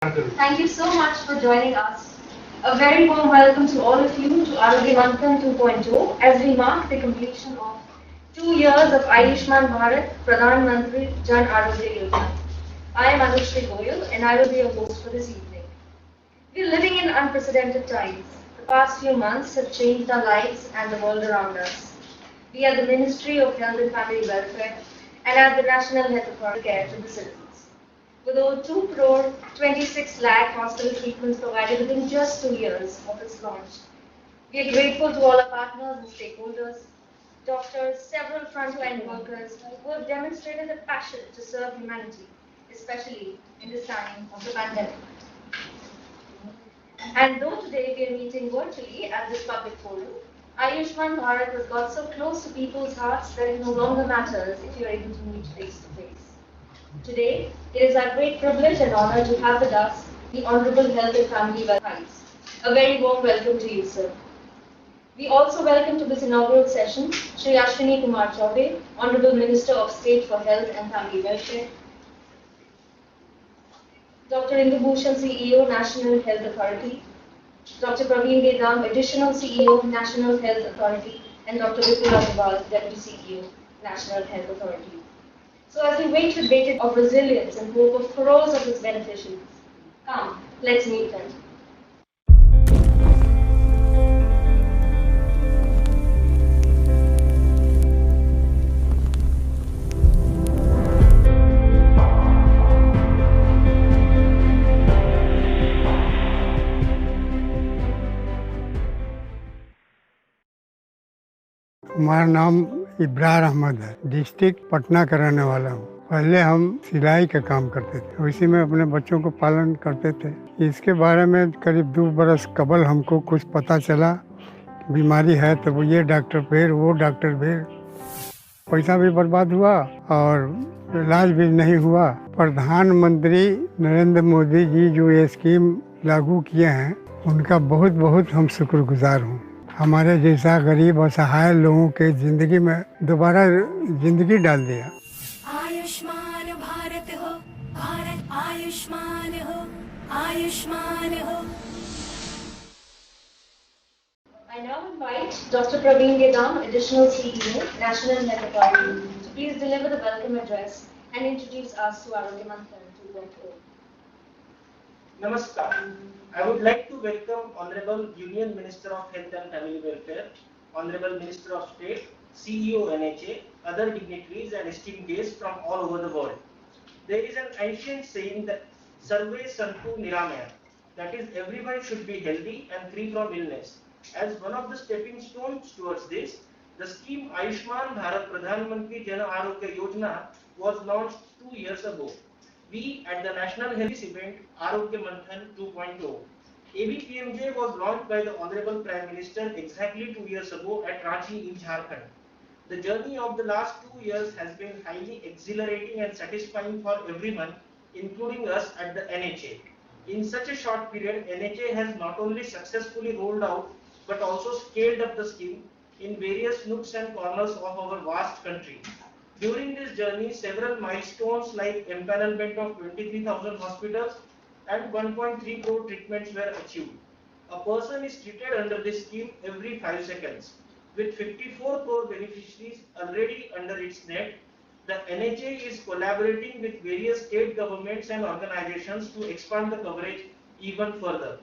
Thank you so much for joining us. A very warm welcome to all of you to Arogya Manthan 2.0 as we mark the completion of 2 years of Ayushman Bharat Pradhan Mantri Jan Arogya Yojana. I am Anushri Goyal and I will be your host for this evening. We are living in unprecedented times. The past few months have changed our lives and the world around us. We at the Ministry of Health and Family Welfare and at the National Health Authority care to the citizens. With over 2 crore 26 lakh hospital treatments provided within just 2 years of its launch. We are grateful to all our partners and stakeholders, doctors, several frontline workers who have demonstrated a passion to serve humanity, especially in this time of the pandemic. And though today we are meeting virtually at this public forum, Ayushman Bharat has got so close to people's hearts that it no longer matters if you are able to meet face to face. Today, it is our great privilege and honor to have with us the Honorable Health and Family Welfare. A very warm welcome to you, sir. We also welcome to this inaugural session Shri Ashwini Kumar Chaubey, Honorable Minister of State for Health and Family Welfare, Dr. Indu Bhushan, CEO, National Health Authority, Dr. Praveen Vedam, Additional CEO, National Health Authority, and Dr. Vipul Agarwal, Deputy CEO, National Health Authority. So as we wait with bated of resilience and hope of crores of its beneficiaries, come, let's meet them. हमारा नाम इब्रार अहमद है। District Patna का रहने वाला हूँ। पहले हम सिलाई का काम करते थे, उसी में अपने बच्चों को पालन करते थे। इसके बारे में करीब 2 बरस कबल हमको कुछ पता चला, बीमारी है तो वो ये डॉक्टर भेज, वो डॉक्टर भेज। पैसा भी बर्बाद हुआ और इलाज भी नहीं हुआ। प्रधानमंत्री नरेंद्र मोदी जी जो ये स्कीम लागू किए हैं, उनका बहुत बहुत हम शुक्रगुजार हूँ। हमारे जैसा गरीब और सहाय लोगों के जिंदगी में दोबारा जिंदगी डाल दिया। आयुष्मान भारत हो, भारत आयुष्मान हो, आयुष्मान हो। I now invite Dr. Praveen Vedam, Additional CEO, National Health Authority, to please deliver the welcome address and introduce us to Arogya Manthan 2.0. Namaskar. I would like to welcome Honorable Union Minister of Health and Family Welfare, Honorable Minister of State, CEO NHA, other dignitaries and esteemed guests from all over the world. There is an ancient saying that Sarve Santu Niramaya, that is everyone should be healthy and free from illness. As one of the stepping stones towards this, the scheme Ayushman Bharat Pradhan Mantri Jan Arogya Yojana was launched 2 years ago. We at the National Health event Arogya Manthan 2.0. ABPMJ was launched by the Honorable Prime Minister exactly 2 years ago at Ranchi in Jharkhand. The journey of the last 2 years has been highly exhilarating and satisfying for everyone, including us at the NHA. In such a short period, NHA has not only successfully rolled out but also scaled up the scheme in various nooks and corners of our vast country. During this journey, several milestones like empanelment of 23,000 hospitals and 1.3 crore treatments were achieved. A person is treated under this scheme every 5 seconds. With 54 crore beneficiaries already under its net, the NHA is collaborating with various state governments and organizations to expand the coverage even further.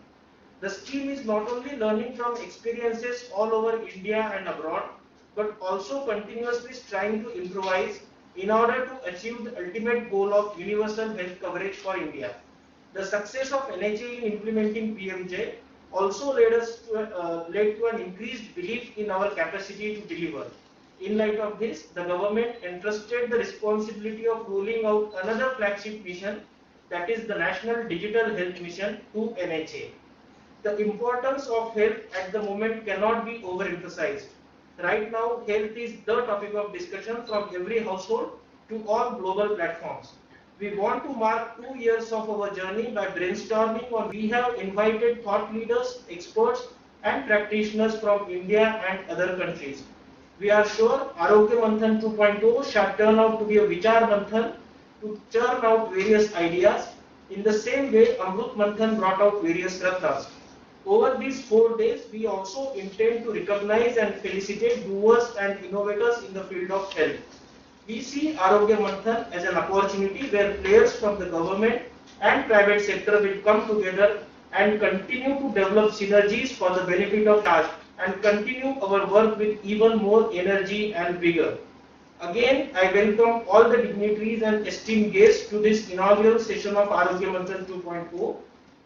The scheme is not only learning from experiences all over India and abroad, but also continuously trying to improvise in order to achieve the ultimate goal of universal health coverage for India. The success of NHA in implementing PMJ also led to an increased belief in our capacity to deliver. In light of this, the government entrusted the responsibility of rolling out another flagship mission, that is the National Digital Health Mission to NHA. The importance of health at the moment cannot be overemphasized. Right now, health is the topic of discussion from every household to all global platforms. We want to mark 2 years of our journey by brainstorming on. We have invited thought leaders, experts and practitioners from India and other countries. We are sure Arogya Manthan 2.0 shall turn out to be a Vichar Manthan to churn out various ideas In the same way, Amrut Manthan brought out various ratnas. Over these 4 days, we also intend to recognize and felicitate doers and innovators in the field of health. We see Arogya Manthan as an opportunity where players from the government and private sector will come together and continue to develop synergies for the benefit of large and continue our work with even more energy and vigor. Again, I welcome all the dignitaries and esteemed guests to this inaugural session of Arogya Manthan 2.0.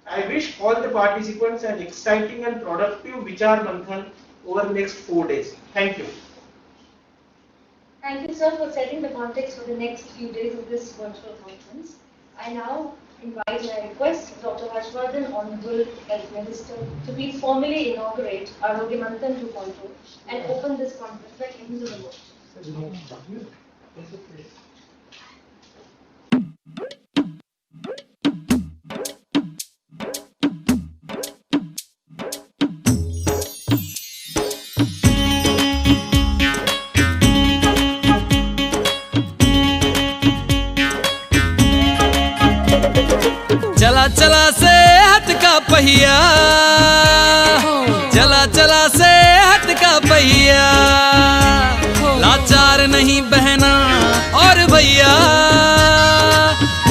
I wish all the participants an exciting and productive Vichar Manthan over the next 4 days. Thank you. Thank you, sir, for setting the context for the next few days of this virtual conference. I now invite and request Dr. Harshvardhan, Honorable Health Minister, to please formally inaugurate Arogya Manthan 2.0 and open this conference by hymns of the Lord. चला चला सेहत का पहिया, चला चला सेहत का पहिया, लाचार नहीं बहना और भैया,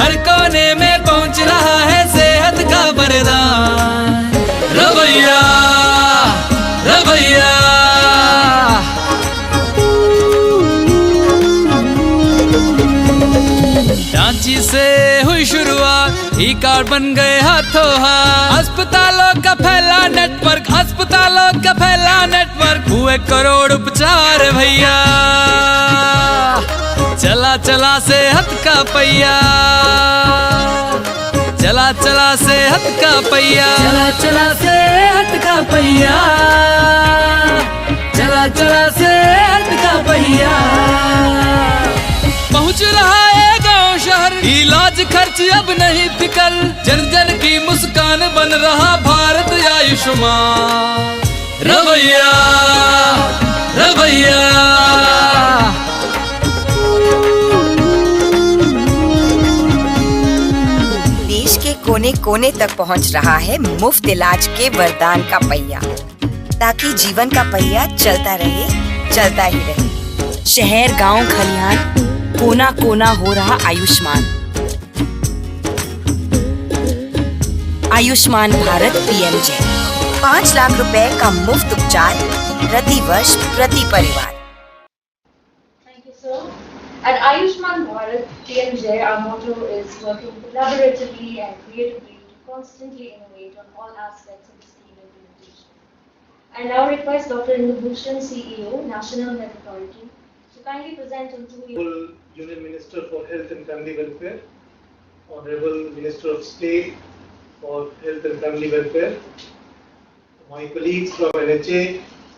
हर कोने में पहुंच रहा है सेहत का वरदान। रवैया रवैया रांची से हुई शुरुआत, ई कार्ड बन गए हाथों हाथ, अस्पतालों का फैला नेटवर्क, अस्पतालों का फैला नेटवर्क, हुए करोड़ उपचार भैया, चला चला सेहत का पहिया, चला चला सेहत का पहिया, चला चला सेहत का पहिया, चला चला सेहत का पहिया, पहुंच रहा है गांव शहर, इलाज खर्च अब नहीं फिकर, जन जन की मुस्कान बन रहा भारत आयुष्मान। रवैया रवैया देश के कोने कोने तक पहुंच रहा है मुफ्त इलाज के वरदान का पहिया, ताकि जीवन का पहिया चलता रहे, चलता ही रहे। शहर गांव खलिहान कोना कोना हो रहा आयुष्मान। आयुष्मान भारत पीएमजे, 5 लाख रुपए का मुफ्त उपचार प्रति वर्ष प्रति परिवार। Thank you, sir. At Ayushman Bharat PMJ, our motto is working collaboratively and creatively to constantly innovate on all aspects of the scheme implementation. I now request Dr. Indubhushan, CEO, National Health Authority, to kindly present on 2 years. Honorable Union Minister for Health and Family Welfare, Honorable Minister of State for Health and Family Welfare, my colleagues from NHA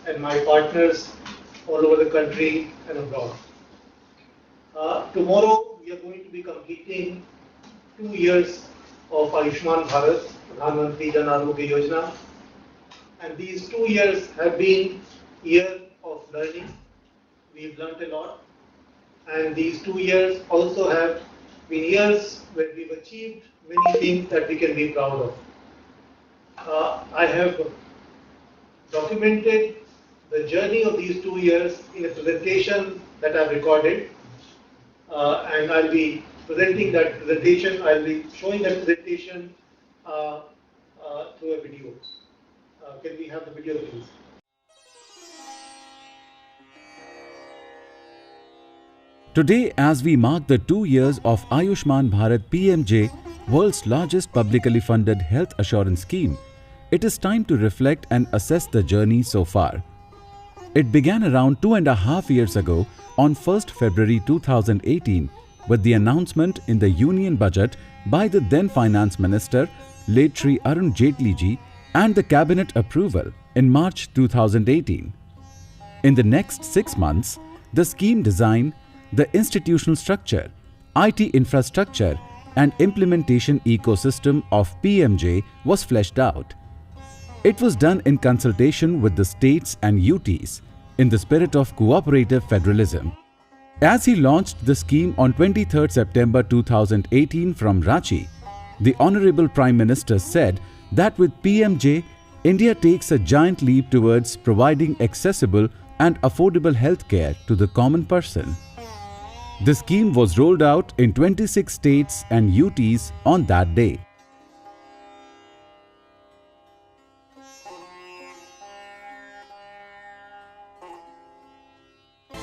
and my partners all over the country and abroad. Tomorrow we are going to be completing 2 years of Ayushman Bharat, Pradhan Mantri Jan Arogya Yojana, and these 2 years have been year of learning. We've learnt a lot, and these 2 years also have been years where we've achieved many things that we can be proud of. I have documented the journey of these 2 years in a presentation that I've recorded, and I'll be presenting that presentation. I'll be showing that presentation through a video. Can we have the video, please? Today, as we mark the 2 years of Ayushman Bharat PMJ, world's largest publicly funded health assurance scheme, it is time to reflect and assess the journey so far. It began around 2.5 years ago on 1st February 2018 with the announcement in the Union Budget by the then Finance Minister, late Shri Arun Jaitley ji, and the Cabinet approval in March 2018. In the next 6 months, the scheme design, the institutional structure, IT infrastructure and implementation ecosystem of PMJ was fleshed out. It was done in consultation with the states and UTs in the spirit of cooperative federalism. As he launched the scheme on 23rd September 2018 from Ranchi, The Honorable Prime Minister said that with PMJ, India takes a giant leap towards providing accessible and affordable healthcare to the common person. The scheme was rolled out in 26 states and UTs on that day.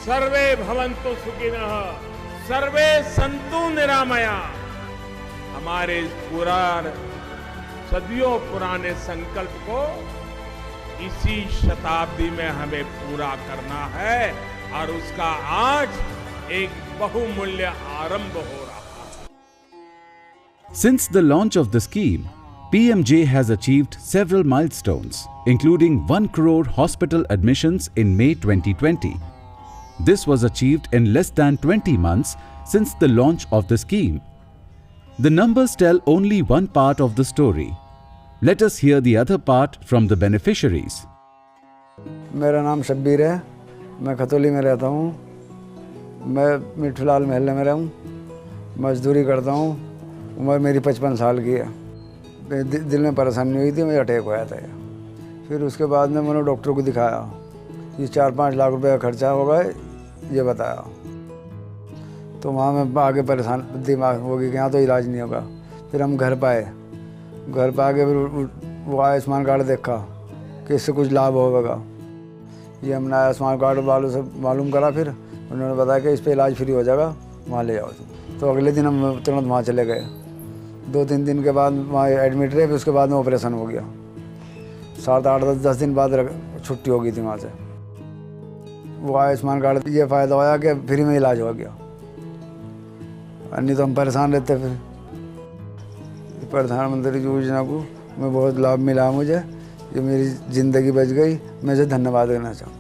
सर्वे भवन्तु सुखिनः, सर्वे सन्तु निरामया। हमारे इस सदियों पुराने संकल्प को इसी शताब्दी में हमें पूरा करना है और उसका आज एक बहुमूल्य आरंभ हो रहा है। Since the launch of the scheme, PMJ has achieved several milestones, including 1 crore hospital admissions in May 2020. This was achieved in less than 20 months since the launch of the scheme. The numbers tell only one part of the story. Let us hear the other part from the beneficiaries. मेरा नाम शब्बीर है, मैं खतौली में रहता हूँ। मैं मिठुलाल महल्ले में रहूँ, मजदूरी करता हूँ। उम्र मेरी 55 साल की है। दिल में परेशानी हुई थी, मुझे अटैक हुआ था। फिर उसके बाद में मैंने डॉक्टर को दिखाया, ये 4-5 लाख रुपए का खर्चा होगा, ये बताया। तो वहाँ में आगे परेशान दिमाग हो गई कि यहाँ तो इलाज नहीं होगा। फिर हम घर पाए, घर पे आके फिर वो आयुष्मान कार्ड देखा कि इससे कुछ लाभ होगा। ये हमने आयुष्मान कार्ड वालों से मालूम करा, फिर उन्होंने बताया कि इस पे इलाज फ्री हो जाएगा, वहाँ ले जाओ। तो अगले दिन हम तुरंत वहाँ चले गए। 2-3 दिन के बाद वहाँ एडमिट रहे, फिर उसके बाद में ऑपरेशन हो गया। 7-8-10 दिन बाद छुट्टी हो गई थी वहाँ से। वो आयुष्मान कार्ड ये फ़ायदा होया कि फ्री में इलाज हो गया, नहीं तो हम परेशान रहते। फिर प्रधानमंत्री योजना को मैं बहुत लाभ मिला मुझे, ये मेरी ज़िंदगी बच गई, मैं इसे धन्यवाद देना चाहूँ।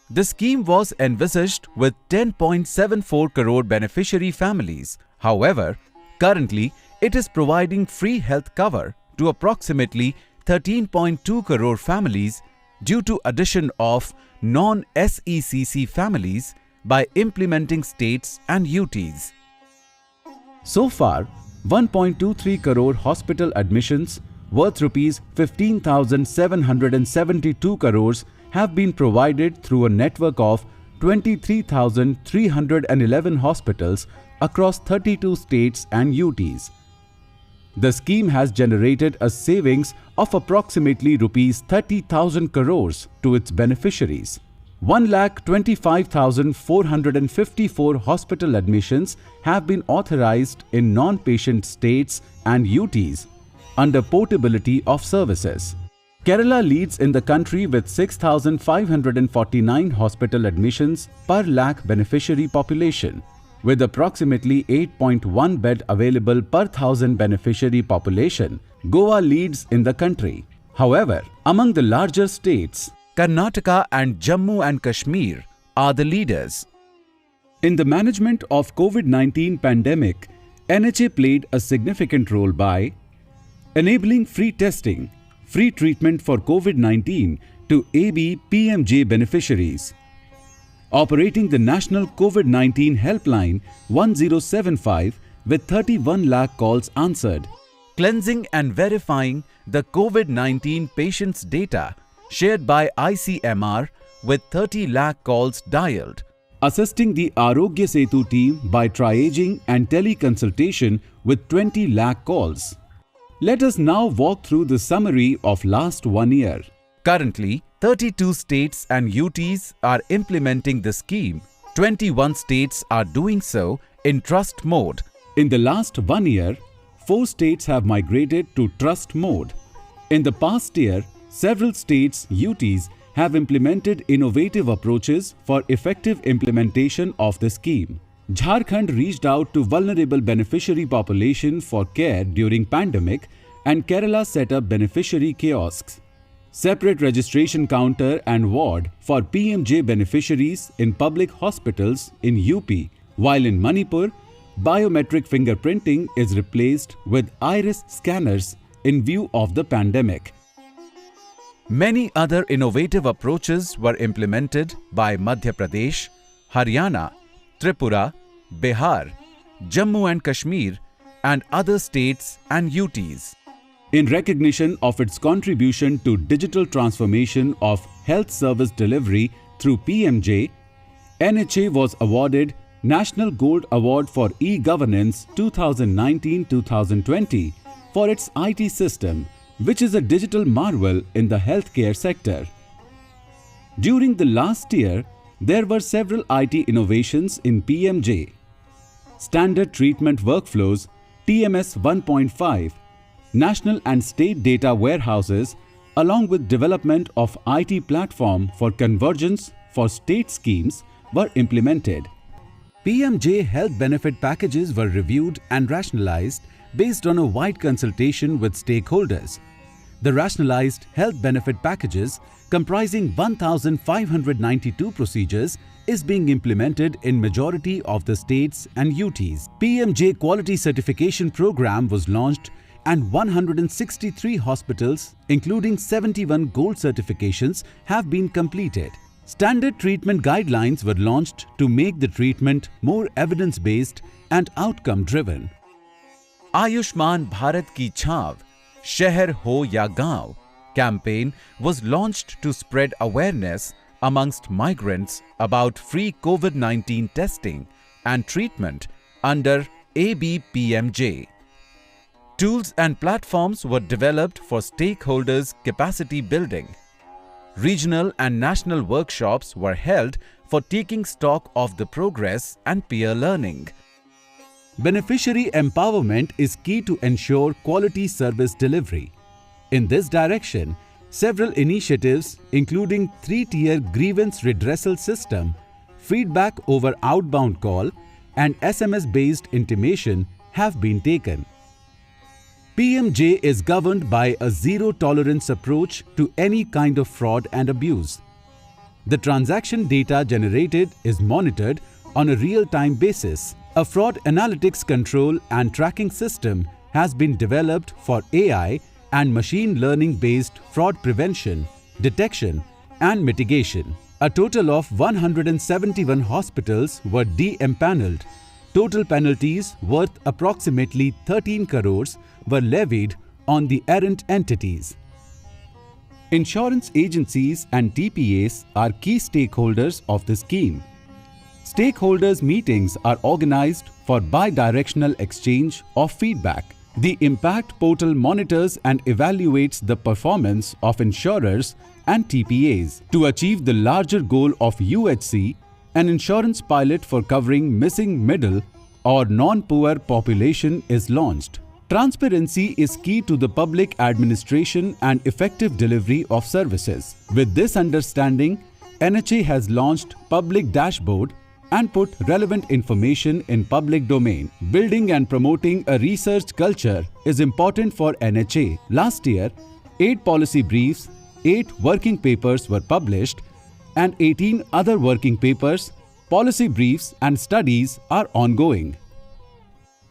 The scheme was envisaged with 10.74 crore beneficiary families. However, currently it is providing free health cover to approximately 13.2 crore families due to addition of non-SECC families by implementing states and UTs. So far, 1.23 crore hospital admissions worth rupees 15,772 crores have been provided through a network of 23,311 hospitals across 32 states and UTs. The scheme has generated a savings of approximately rupees 30,000 crores to its beneficiaries. 1,25,454 hospital admissions have been authorized in non-patient states and UTs under portability of services. Kerala leads in the country with 6,549 hospital admissions per lakh beneficiary population, with approximately 8.1 bed available per thousand beneficiary population. Goa leads in the country. However, among the larger states, Karnataka and Jammu and Kashmir are the leaders. In the management of COVID-19 pandemic, NHA played a significant role by enabling free testing, free treatment for COVID-19 to AB PMJ beneficiaries, operating the National COVID-19 Helpline 1075 with 31 lakh calls answered, cleansing and verifying the COVID-19 patients' data shared by ICMR with 30 lakh calls dialed, assisting the Arogya Setu team by triaging and teleconsultation with 20 lakh calls. Let us now walk through the summary of last 1 year. Currently, 32 states and UTs are implementing the scheme. 21 states are doing so in trust mode. In the last 1 year, 4 states have migrated to trust mode. In the past year, several states, UTs, have implemented innovative approaches for effective implementation of the scheme. Jharkhand reached out to vulnerable beneficiary population for care during pandemic, and Kerala set up beneficiary kiosks, separate registration counter and ward for PMJ beneficiaries in public hospitals in UP, while in Manipur, biometric fingerprinting is replaced with iris scanners in view of the pandemic. Many other innovative approaches were implemented by Madhya Pradesh, Haryana, Tripura, Bihar, Jammu and Kashmir, and other states and UTs. In recognition of its contribution to digital transformation of health service delivery through PMJ, NHA was awarded National Gold Award for E-Governance 2019-2020 for its IT system, which is a digital marvel in the healthcare sector. During the last year, there were several IT innovations in PMJ. Standard Treatment Workflows, TMS 1.5, national and state data warehouses, along with development of IT platform for convergence for state schemes were implemented. PMJ health benefit packages were reviewed and rationalized based on a wide consultation with stakeholders. The rationalized health benefit packages, comprising 1,592 procedures, is being implemented in majority of the states and UTs. PMJ Quality Certification Program was launched and 163 hospitals, including 71 gold certifications, have been completed. Standard treatment guidelines were launched to make the treatment more evidence-based and outcome-driven. Ayushman Bharat Ki Chhaav, Shehar Ho Ya Gaon campaign was launched to spread awareness amongst migrants about free COVID-19 testing and treatment under ABPMJ. Tools and platforms were developed for stakeholders' capacity building. Regional and national workshops were held for taking stock of the progress and peer learning. Beneficiary empowerment is key to ensure quality service delivery. In this direction, several initiatives including 3-tier grievance redressal system, feedback over outbound call, and SMS-based intimation have been taken. PMJ is governed by a zero-tolerance approach to any kind of fraud and abuse. The transaction data generated is monitored on a real-time basis. A fraud analytics control and tracking system has been developed for AI and machine learning-based fraud prevention, detection, and mitigation. A total of 171 hospitals were de-empaneled. Total penalties worth approximately 13 crores were levied on the errant entities. Insurance agencies and TPAs are key stakeholders of the scheme. Stakeholders meetings are organized for bi-directional exchange of feedback. The Impact Portal monitors and evaluates the performance of insurers and TPAs. To achieve the larger goal of UHC, an insurance pilot for covering missing middle or non-poor population is launched. Transparency is key to the public administration and effective delivery of services. With this understanding, NHA has launched Public Dashboard and put relevant information in public domain. Building and promoting a research culture is important for NHA. Last year, 8 policy briefs, 8 working papers were published, and 18 other working papers, policy briefs, and studies are ongoing.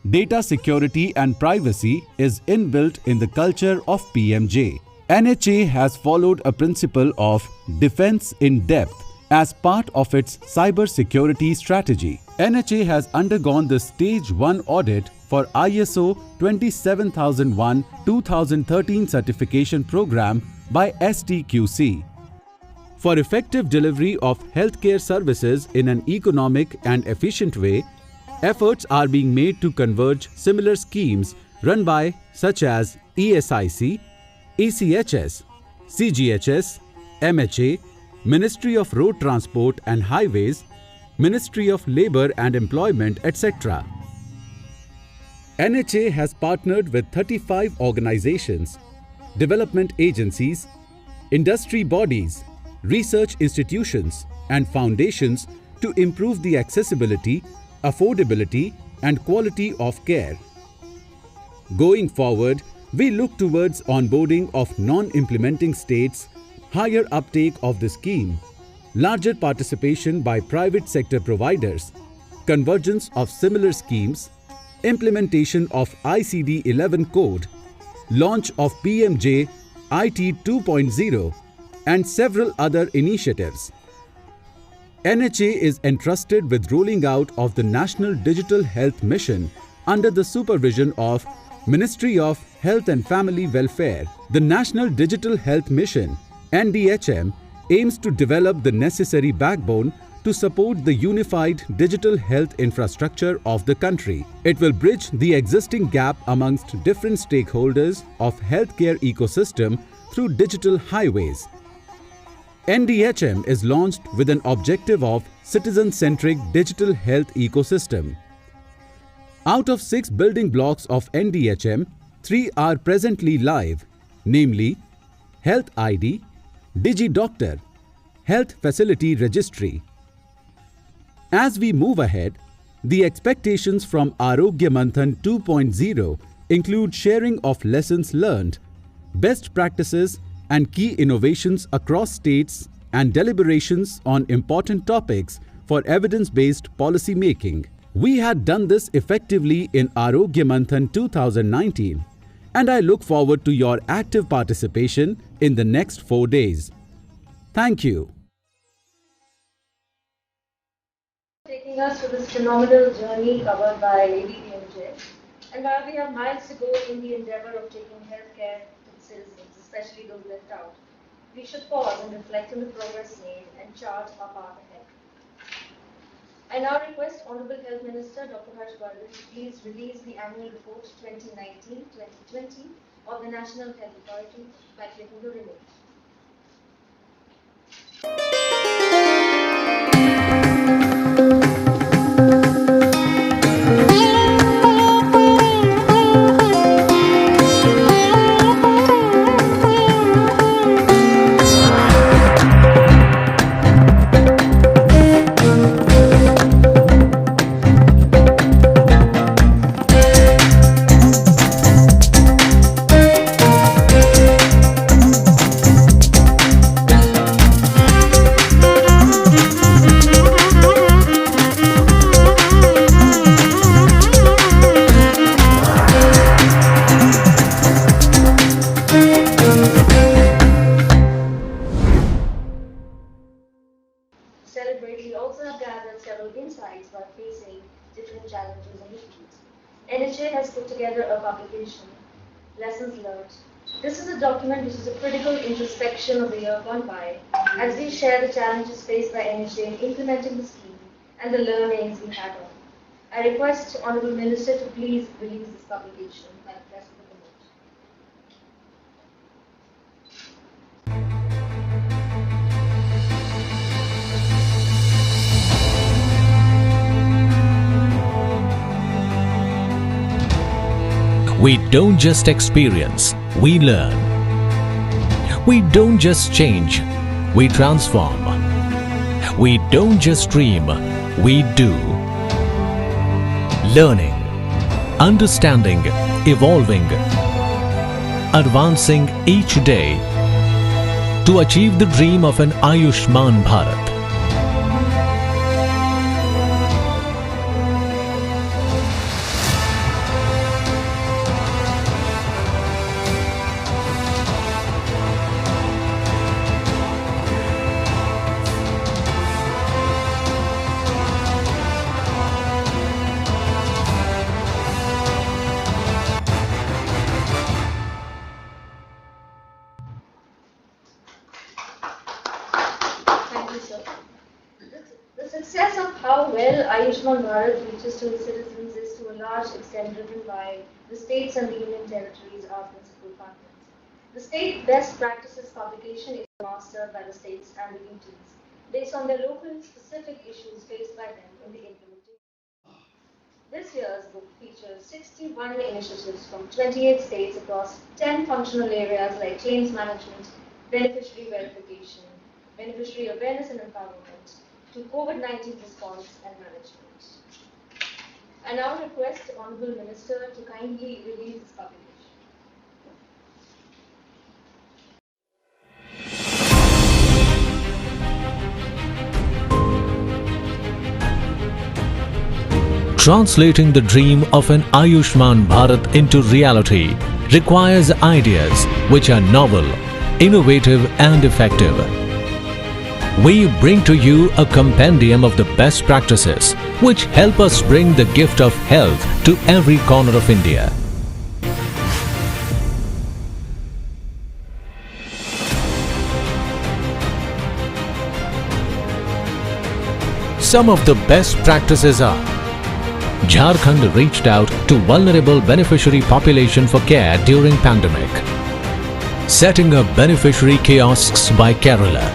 Data security and privacy is inbuilt in the culture of PMJ. NHA has followed a principle of defense in depth as part of its cyber security strategy. NHA has undergone the Stage 1 audit for ISO 27001-2013 certification program by STQC. For effective delivery of healthcare services in an economic and efficient way, efforts are being made to converge similar schemes run by such as ESIC, ECHS, CGHS, MHA, Ministry of Road Transport and Highways, Ministry of Labour and Employment, etc. NHA has partnered with 35 organizations, development agencies, industry bodies, research institutions, and foundations to improve the accessibility, affordability, and quality of care. Going forward, we look towards onboarding of non-implementing states, higher uptake of the scheme, larger participation by private sector providers, convergence of similar schemes, implementation of ICD-11 code, launch of PMJ IT 2.0, and several other initiatives. NHA is entrusted with rolling out of the National Digital Health Mission under the supervision of Ministry of Health and Family Welfare. The National Digital Health Mission (NDHM) aims to develop the necessary backbone to support the unified digital health infrastructure of the country. It will bridge the existing gap amongst different stakeholders of healthcare ecosystem through digital highways. NDHM is launched with an objective of citizen-centric digital health ecosystem. Out of 6 building blocks of NDHM, 3 are presently live, namely Health ID, DigiDoctor, Health Facility Registry. As we move ahead, the expectations from Arogya Manthan 2.0 include sharing of lessons learned, best practices and key innovations across states and deliberations on important topics for evidence-based policy making. We had done this effectively in Arogya Manthan 2019, and I look forward to your active participation in the next 4 days. Thank you. Taking us through this phenomenal journey covered by ABPMJ. And while we have miles to go in the endeavor of taking healthcare to the citizens, especially those left out, we should pause and reflect on the progress made and chart our path ahead. I now request Honorable Health Minister Dr. Harsh Vardhan to please release the annual report 2019-2020 of the National Health Authority by clicking the remote. NHA has put together a publication, Lessons Learned. This is a document which is a critical introspection of the year gone by, as we share the challenges faced by NHA in implementing the scheme and the learnings we had on. I request Honourable Minister to please release this publication by the press of the remote. We don't just experience, we learn. We don't just change, we transform. We don't just dream, we do. Learning, understanding, evolving, advancing each day to achieve the dream of an Ayushman Bharat. The success of how well Ayushman Bharat reaches to its citizens is to a large extent driven by the states and the union territories, our principal partners. The state best practices publication is mastered by the states and the UTs based on their local specific issues faced by them in the implementation. This year's book features 61 initiatives from 28 states across 10 functional areas like claims management, beneficiary verification, beneficiary awareness and empowerment, to COVID-19 response and management. I now request the Honourable Minister to kindly release this publication. Translating the dream of an Ayushman Bharat into reality requires ideas which are novel, innovative and effective. we bring to you a compendium of the best practices which help us bring the gift of health to every corner of India. Some of the best practices are: Jharkhand reached out to vulnerable beneficiary population for care during pandemic. Setting up beneficiary kiosks by Kerala.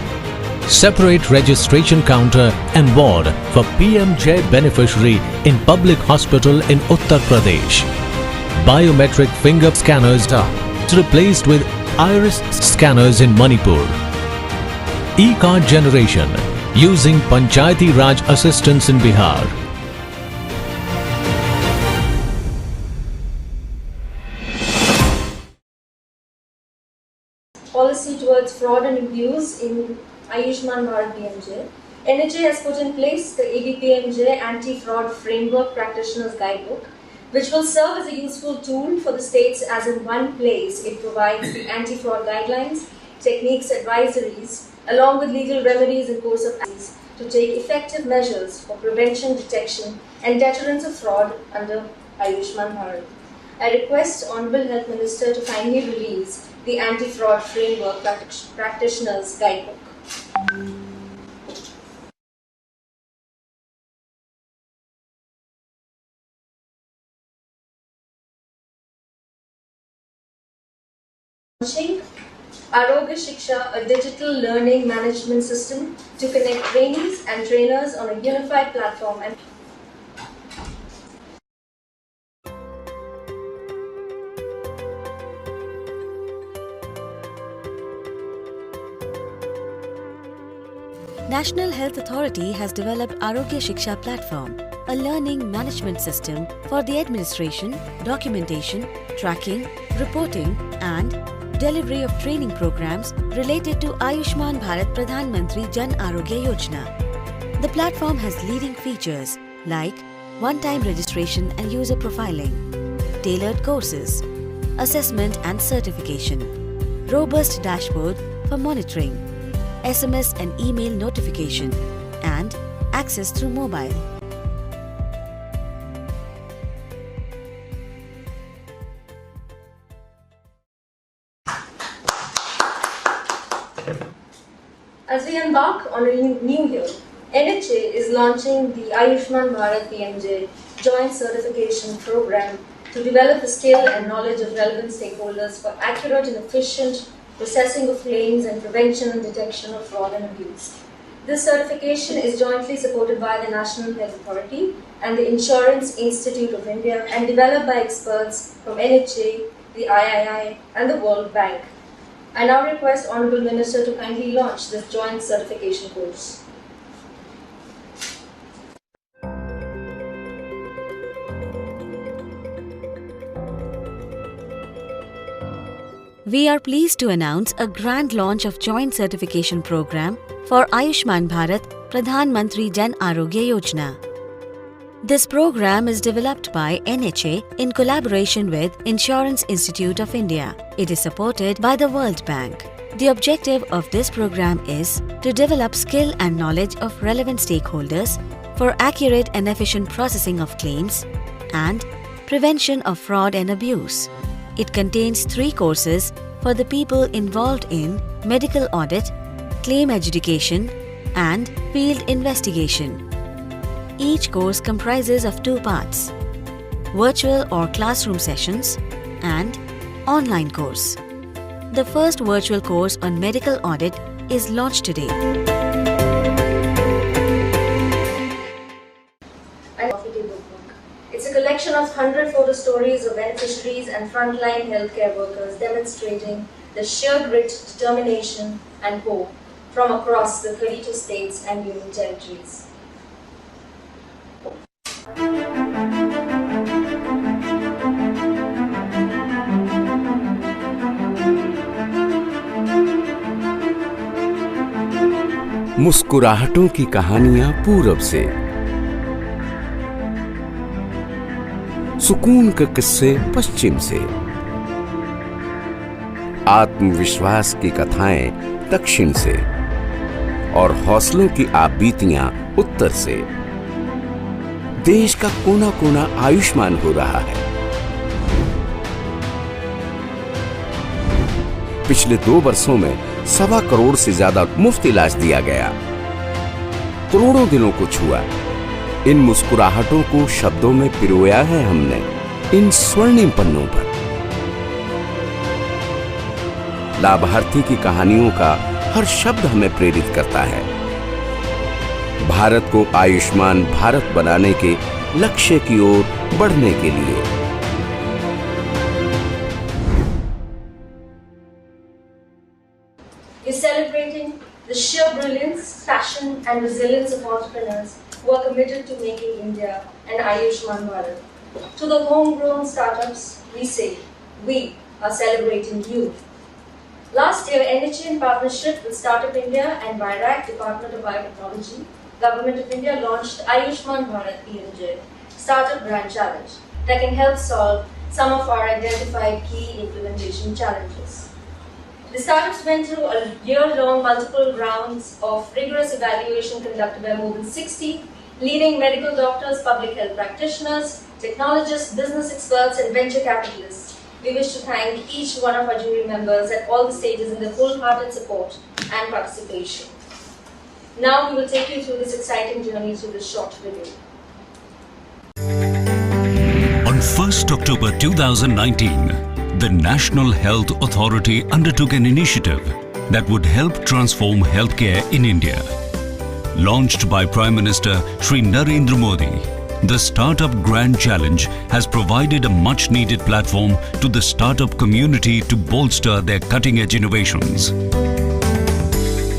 Separate registration counter and ward for PMJ beneficiary in public hospital in Uttar Pradesh. Biometric finger scanners are replaced with iris scanners in Manipur. E-card generation using Panchayati Raj assistance in Bihar. Policy towards fraud and abuse in Ayushman Bharat PMJ. NHA has put in place the ABPMJ Anti-Fraud Framework Practitioners Guidebook, which will serve as a useful tool for the states, as in one place it provides the anti-fraud guidelines, techniques, advisories, along with legal remedies and course of actions to take effective measures for prevention, detection and deterrence of fraud under Ayushman Bharat. I request Honorable Health Minister to kindly release the Anti-Fraud Framework Practitioners Guidebook. Launching Arogya Shiksha, a digital learning management system to connect trainees and trainers on a unified platform. And National Health Authority has developed Arogya Shiksha platform, a learning management system for the administration, documentation, tracking, reporting and delivery of training programs related to Ayushman Bharat Pradhan Mantri Jan Arogya Yojana. The platform has leading features like one-time registration and user profiling, tailored courses, assessment and certification, robust dashboard for monitoring, SMS and email notification, and access through mobile. as we embark on a new year, NHA is launching the Ayushman Bharat PMJ Joint Certification Program to develop the skill and knowledge of relevant stakeholders for accurate and efficient processing of claims and prevention and detection of fraud and abuse. This certification is jointly supported by the National Health Authority and the Insurance Institute of India and developed by experts from NHA, the III and the World Bank. I now request Honorable Minister to kindly launch this joint certification course. We are pleased to announce a grand launch of joint certification program for Ayushman Bharat Pradhan Mantri Jan Arogya Yojana. This program is developed by NHA in collaboration with Insurance Institute of India. It is supported by the World Bank. The objective of this program is to develop skill and knowledge of relevant stakeholders for accurate and efficient processing of claims and prevention of fraud and abuse. It contains 3 courses for the people involved in medical audit, claim adjudication, and field investigation. Each course comprises of 2 parts: virtual or classroom sessions and online course. The first virtual course on medical audit is launched today. It's a collection of 100 photo stories of beneficiaries and frontline healthcare workers demonstrating the sheer grit, determination and hope from across the 32 states and union territories. मुस्कुराहटों की कहानियां पूरब से, सुकून के किस्से पश्चिम से, आत्मविश्वास की कथाएं दक्षिण से और हौसलों की आपबीतियां उत्तर से। देश का कोना कोना आयुष्मान हो रहा है। पिछले 2 वर्षों में 1.25 करोड़ से ज्यादा मुफ्त इलाज दिया गया, करोड़ों दिलों को छुआ। इन मुस्कुराहटों को शब्दों में पिरोया है हमने इन स्वर्णिम पन्नों पर। लाभार्थी की कहानियों का हर शब्द हमें प्रेरित करता है, भारत को आयुष्मान भारत बनाने के लक्ष्य की ओर बढ़ने के लिए। We're celebrating the sheer brilliance, passion and resilience of entrepreneurs who are committed to making India an Ayushman Bharat. To the homegrown startups, we say, we are celebrating you. Last year, NHA in partnership with Startup India and BIRAC, Department of Biotechnology, Government of India launched Ayushman Bharat PMJ, Startup Grand Challenge, that can help solve some of our identified key implementation challenges. The startups went through a year-long multiple rounds of rigorous evaluation conducted by more than 60 leading medical doctors, public health practitioners, technologists, business experts and venture capitalists. We wish to thank each one of our jury members at all the stages in their wholehearted support and participation. Now we will take you through this exciting journey through this short video. On 1st October 2019, the National Health Authority undertook an initiative that would help transform healthcare in India. Launched by Prime Minister Shri Narendra Modi, the Startup Grand Challenge has provided a much-needed platform to the startup community to bolster their cutting-edge innovations.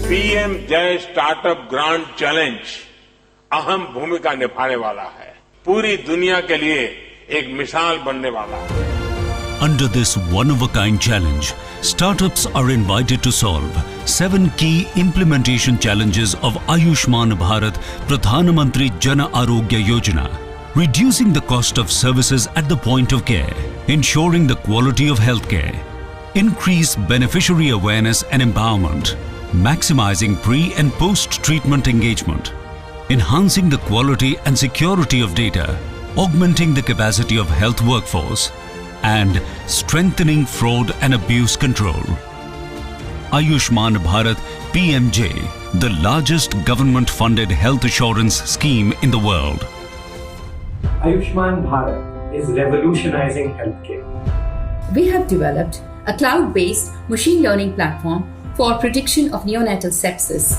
PM जय startup grand challenge अहम भूमिका निभाने वाला है, पूरी दुनिया के लिए एक मिसाल बनने वाला है। Under this one-of-a-kind challenge, startups are invited to solve 7 key implementation challenges of Ayushman Bharat Pradhan Mantri Jan Arogya Yojana, reducing the cost of services at the point of care, ensuring the quality of healthcare, increase beneficiary awareness and empowerment, maximizing pre- and post-treatment engagement, enhancing the quality and security of data, augmenting the capacity of health workforce, and strengthening fraud and abuse control. Ayushman Bharat PMJ, the largest government-funded health assurance scheme in the world. Ayushman Bharat is revolutionizing healthcare. We have developed a cloud-based machine learning platform for prediction of neonatal sepsis.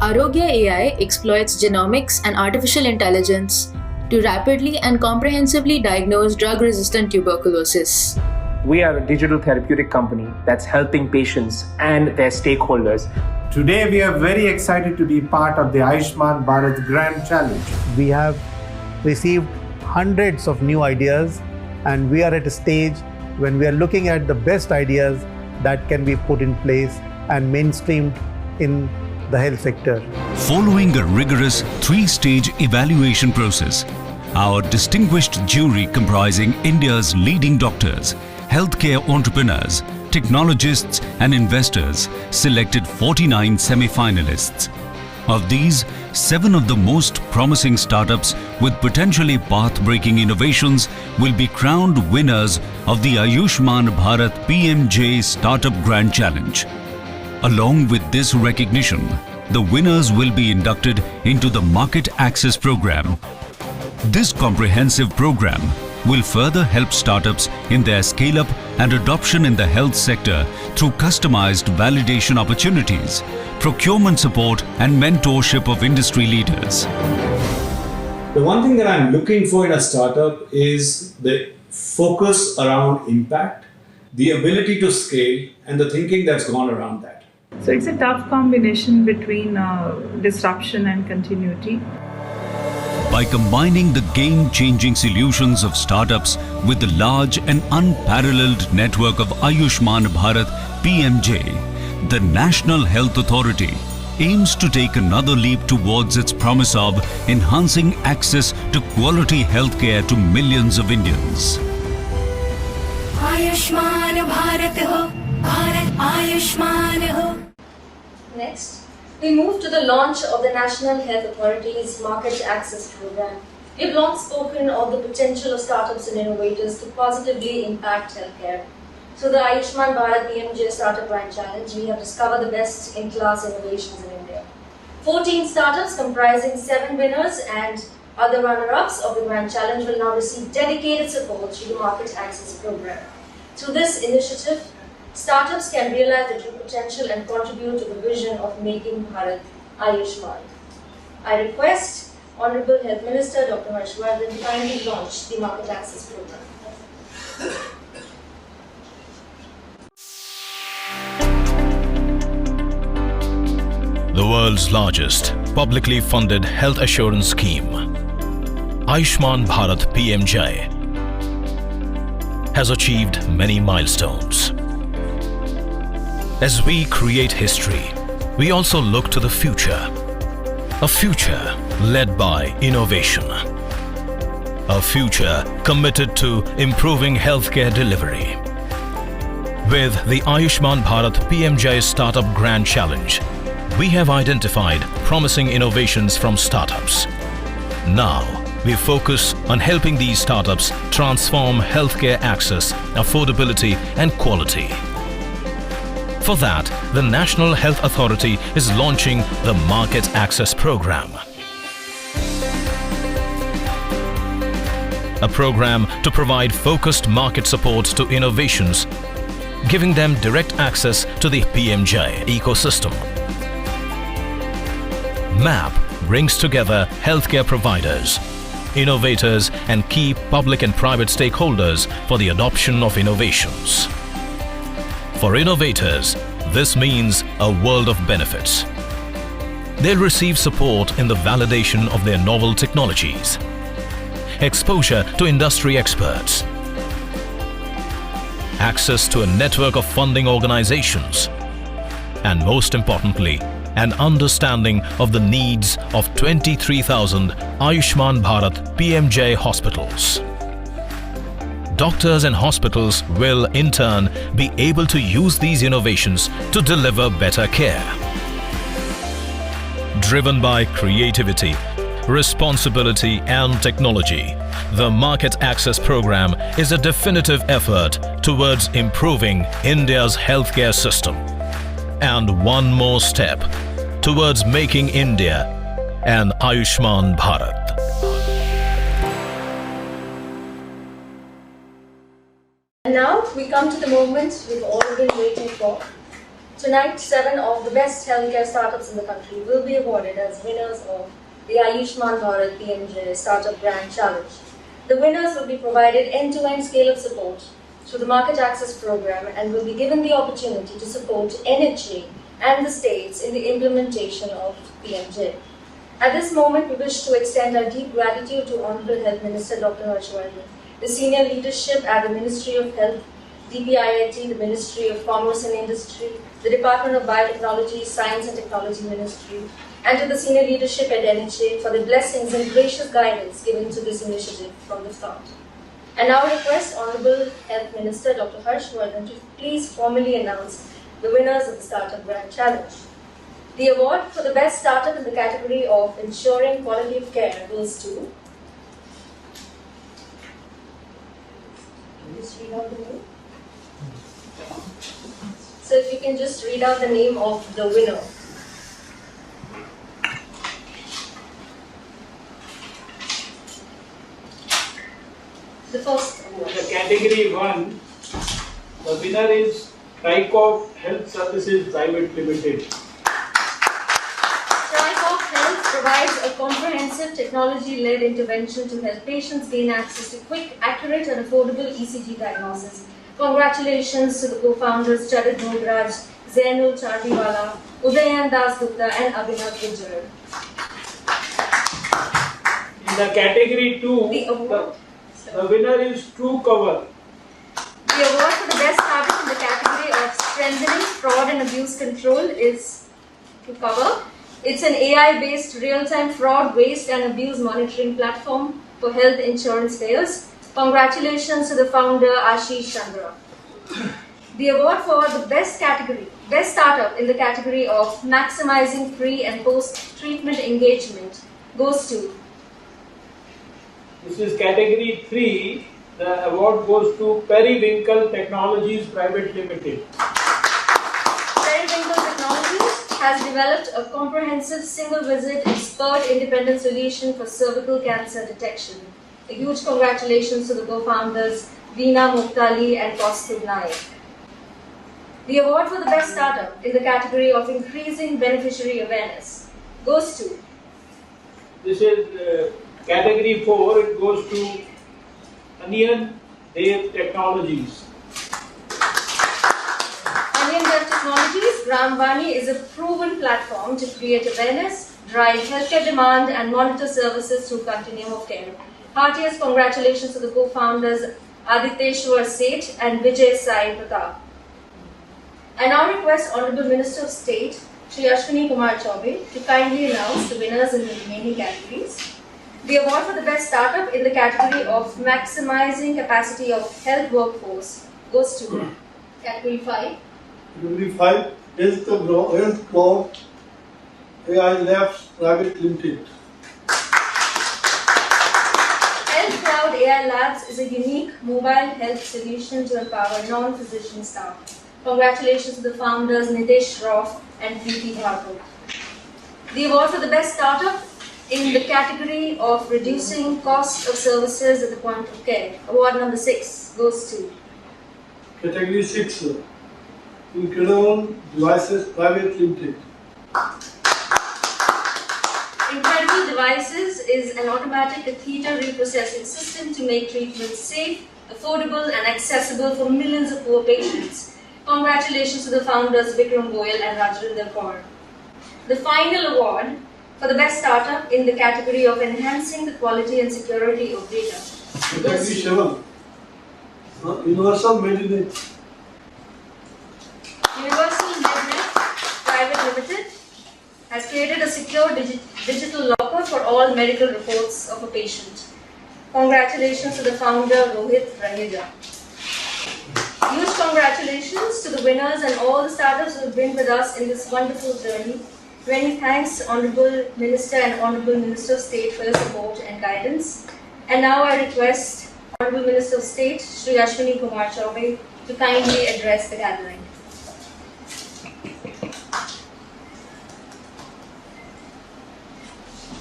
Arogya AI exploits genomics and artificial intelligence to rapidly and comprehensively diagnose drug-resistant tuberculosis. We are a digital therapeutic company that's helping patients and their stakeholders. Today we are very excited to be part of the Ayushman Bharat Grand Challenge. We have received hundreds of new ideas and we are at a stage when we are looking at the best ideas that can be put in place and mainstreamed in the health sector. Following a rigorous 3-stage evaluation process, our distinguished jury comprising India's leading doctors, healthcare entrepreneurs, technologists and investors selected 49 semi-finalists. Of these, 7 of the most promising startups with potentially path-breaking innovations will be crowned winners of the Ayushman Bharat PMJ Startup Grand Challenge. Along with this recognition, the winners will be inducted into the Market Access Program. This comprehensive program will further help startups in their scale-up and adoption in the health sector through customized validation opportunities, procurement support and mentorship of industry leaders. The one thing that I'm looking for in a startup is the focus around impact, the ability to scale, and the thinking that's gone around that. So it's a tough combination between disruption and continuity. By combining the game-changing solutions of startups with the large and unparalleled network of Ayushman Bharat PMJ, the National Health Authority aims to take another leap towards its promise of enhancing access to quality healthcare to millions of Indians. Ayushman Bharat हो, भारत आयुष्मान हो. Next, We move to the launch of the National Health Authority's Market Access Program. We've long spoken of the potential of startups and innovators to positively impact healthcare. Through the Ayushman Bharat PMJ Startup Grand Challenge, we have discovered the best-in-class innovations in India. 14 startups comprising 7 winners and other runner-ups of the Grand Challenge will now receive dedicated support through the Market Access Program. Through this initiative, startups can realize their true potential and contribute to the vision of making Bharat Ayushman. I request Honorable Health Minister Dr. Harshvardhan to kindly launch the Market Access Program. The world's largest publicly funded health assurance scheme, Ayushman Bharat PMJ, has achieved many milestones. As we create history, we also look to the future. A future led by innovation. A future committed to improving healthcare delivery. With the Ayushman Bharat PMJ Startup Grand Challenge, we have identified promising innovations from startups. Now, we focus on helping these startups transform healthcare access, affordability, and quality. For that, the National Health Authority is launching the Market Access Program. A program to provide focused market support to innovations, giving them direct access to the PMJ ecosystem. MAP brings together healthcare providers, innovators, and key public and private stakeholders for the adoption of innovations. For innovators, this means a world of benefits. They'll receive support in the validation of their novel technologies, exposure to industry experts, access to a network of funding organizations, and most importantly, an understanding of the needs of 23,000 Ayushman Bharat PMJ hospitals. Doctors and hospitals will, in turn, be able to use these innovations to deliver better care. Driven by creativity, responsibility, and technology, the Market Access Program is a definitive effort towards improving India's healthcare system, and one more step towards making India an Ayushman Bharat. And now we come to the moment we've all been waiting for. Tonight, 7 of the best healthcare startups in the country will be awarded as winners of the Ayushman Bharat PMJ Startup Grand Challenge. The winners will be provided end-to-end scale-up support through the Market Access Program and will be given the opportunity to support NHA and the states in the implementation of PMJ. At this moment, we wish to extend our deep gratitude to Honorable Health Minister Dr. Harshvardhan, the senior leadership at the Ministry of Health, DPIIT, the Ministry of Commerce and Industry, the Department of Biotechnology, Science and Technology Ministry, and to the senior leadership at NHA for the blessings and gracious guidance given to this initiative from the start. And now I request Honorable Health Minister Dr. Harshvardhan to please formally announce the winners of the Startup Grand Challenge. The award for the best startup in the category of ensuring quality of care goes to... Can you just read out the name? So if you can just read out the name of the winner. The first award. The category 1, the winner is Tricop Health Services Private Limited. Tricop Health provides a comprehensive technology-led intervention to help patients gain access to quick, accurate and affordable ECG diagnosis. Congratulations to the co-founders Charit Bhograj, Zainul Chardiwala, Udayan Das Gupta and Abhinav Gujjar. In the category 2, the winner is TrueCover. The award for the best startup in the category of strengthening fraud and abuse control is TrueCover. It's an AI-based real-time fraud, waste and abuse monitoring platform for health insurance payers. Congratulations to the founder Ashish Chandra. The award for the best startup in the category of maximizing pre and post-treatment engagement goes to. This is category 3. The award goes to Periwinkle Technologies Private Limited. Periwinkle Technologies has developed a comprehensive single-visit expert independent solution for cervical cancer detection. A huge congratulations to the co-founders Veena Muktali and Kaustubh Naik. The award for the best startup in the category of increasing beneficiary awareness goes to. This is category 4. It goes to Onion Dev Technologies. Onion Dev Technologies, Ramvani is a proven platform to create awareness, drive healthcare demand and monitor services through continuum of care. Heartiest congratulations to the co-founders Aditeshwar Seth and Vijay Sai Pratap. I now request Honorable Minister of State, Shri Ashwini Kumar Chaubey, to kindly announce the winners in the remaining categories. The award for the best startup in the category of maximizing capacity of health workforce goes to category 5. Category 5 is the Health Cloud AI Labs Private Limited. Health Cloud AI Labs is a unique mobile health solution to empower non-physician staff. Congratulations to the founders Nitesh Shroff and Preeti Bhargava. The award for the best startup in the category of reducing cost of services at the point of care, award number 6, goes to Category 6, Incredible Devices Private Limited. Incredible Devices is an automatic catheter reprocessing system to make treatment safe, affordable and accessible for millions of poor patients. Congratulations to the founders Vikram Goyal and Rajendra Kaur. The final award for the best startup in the category of enhancing the quality and security of data. Category 7, Universal Mednet. Universal Mednet Private Limited has created a secure digital locker for all medical reports of a patient. Congratulations to the founder Rohit Raheja. Huge congratulations to the winners and all the startups who have been with us in this wonderful journey. Many thanks, Honorable Minister and Honorable Minister of State, for your support and guidance. And now I request Honorable Minister of State, Shri Ashwini Kumar Chaubey, to kindly address the gathering.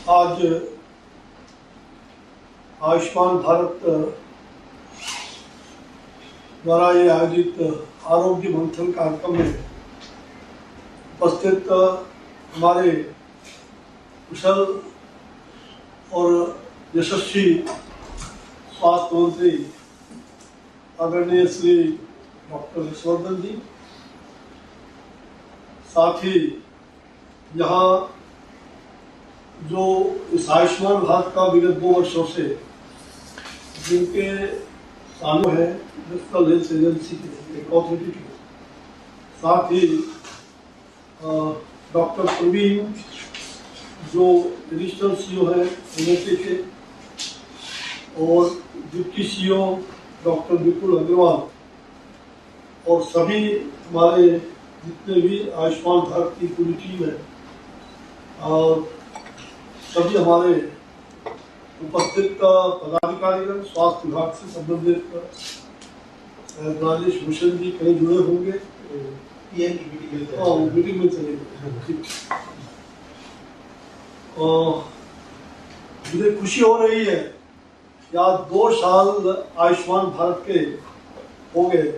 आज आयुष्मान भारत द्वारा ये आयोजित आरोग्य मंथन कार्यक्रम में उपस्थित हमारे कुशल और यशस्वी स्वास्थ्य मंत्री आदरणीय श्री डॉक्टर हर्षवर्धन जी, साथ ही यहाँ जो इस आयुष्मान भारत का विगत 2 वर्षों से जिनके सालों है नेशनल हेल्थ एजेंसी के अथॉरिटी के, साथ ही डॉक्टर प्रवीण जो एडिशनल सीईओ है एनएचए के, और डिप्टी सीईओ डॉक्टर विपुल अग्रवाल और सभी हमारे जितने भी आयुष्मान भारत की पूरी टीम है और सभी हमारे उपस्थित पदाधिकारीगण, स्वास्थ्य विभाग से संबंधित राजेश भूषण जी कहीं जुड़े होंगे, मीटिंग में चले गए। मुझे खुशी हो रही है कि आज 2 साल आयुष्मान भारत के हो गए।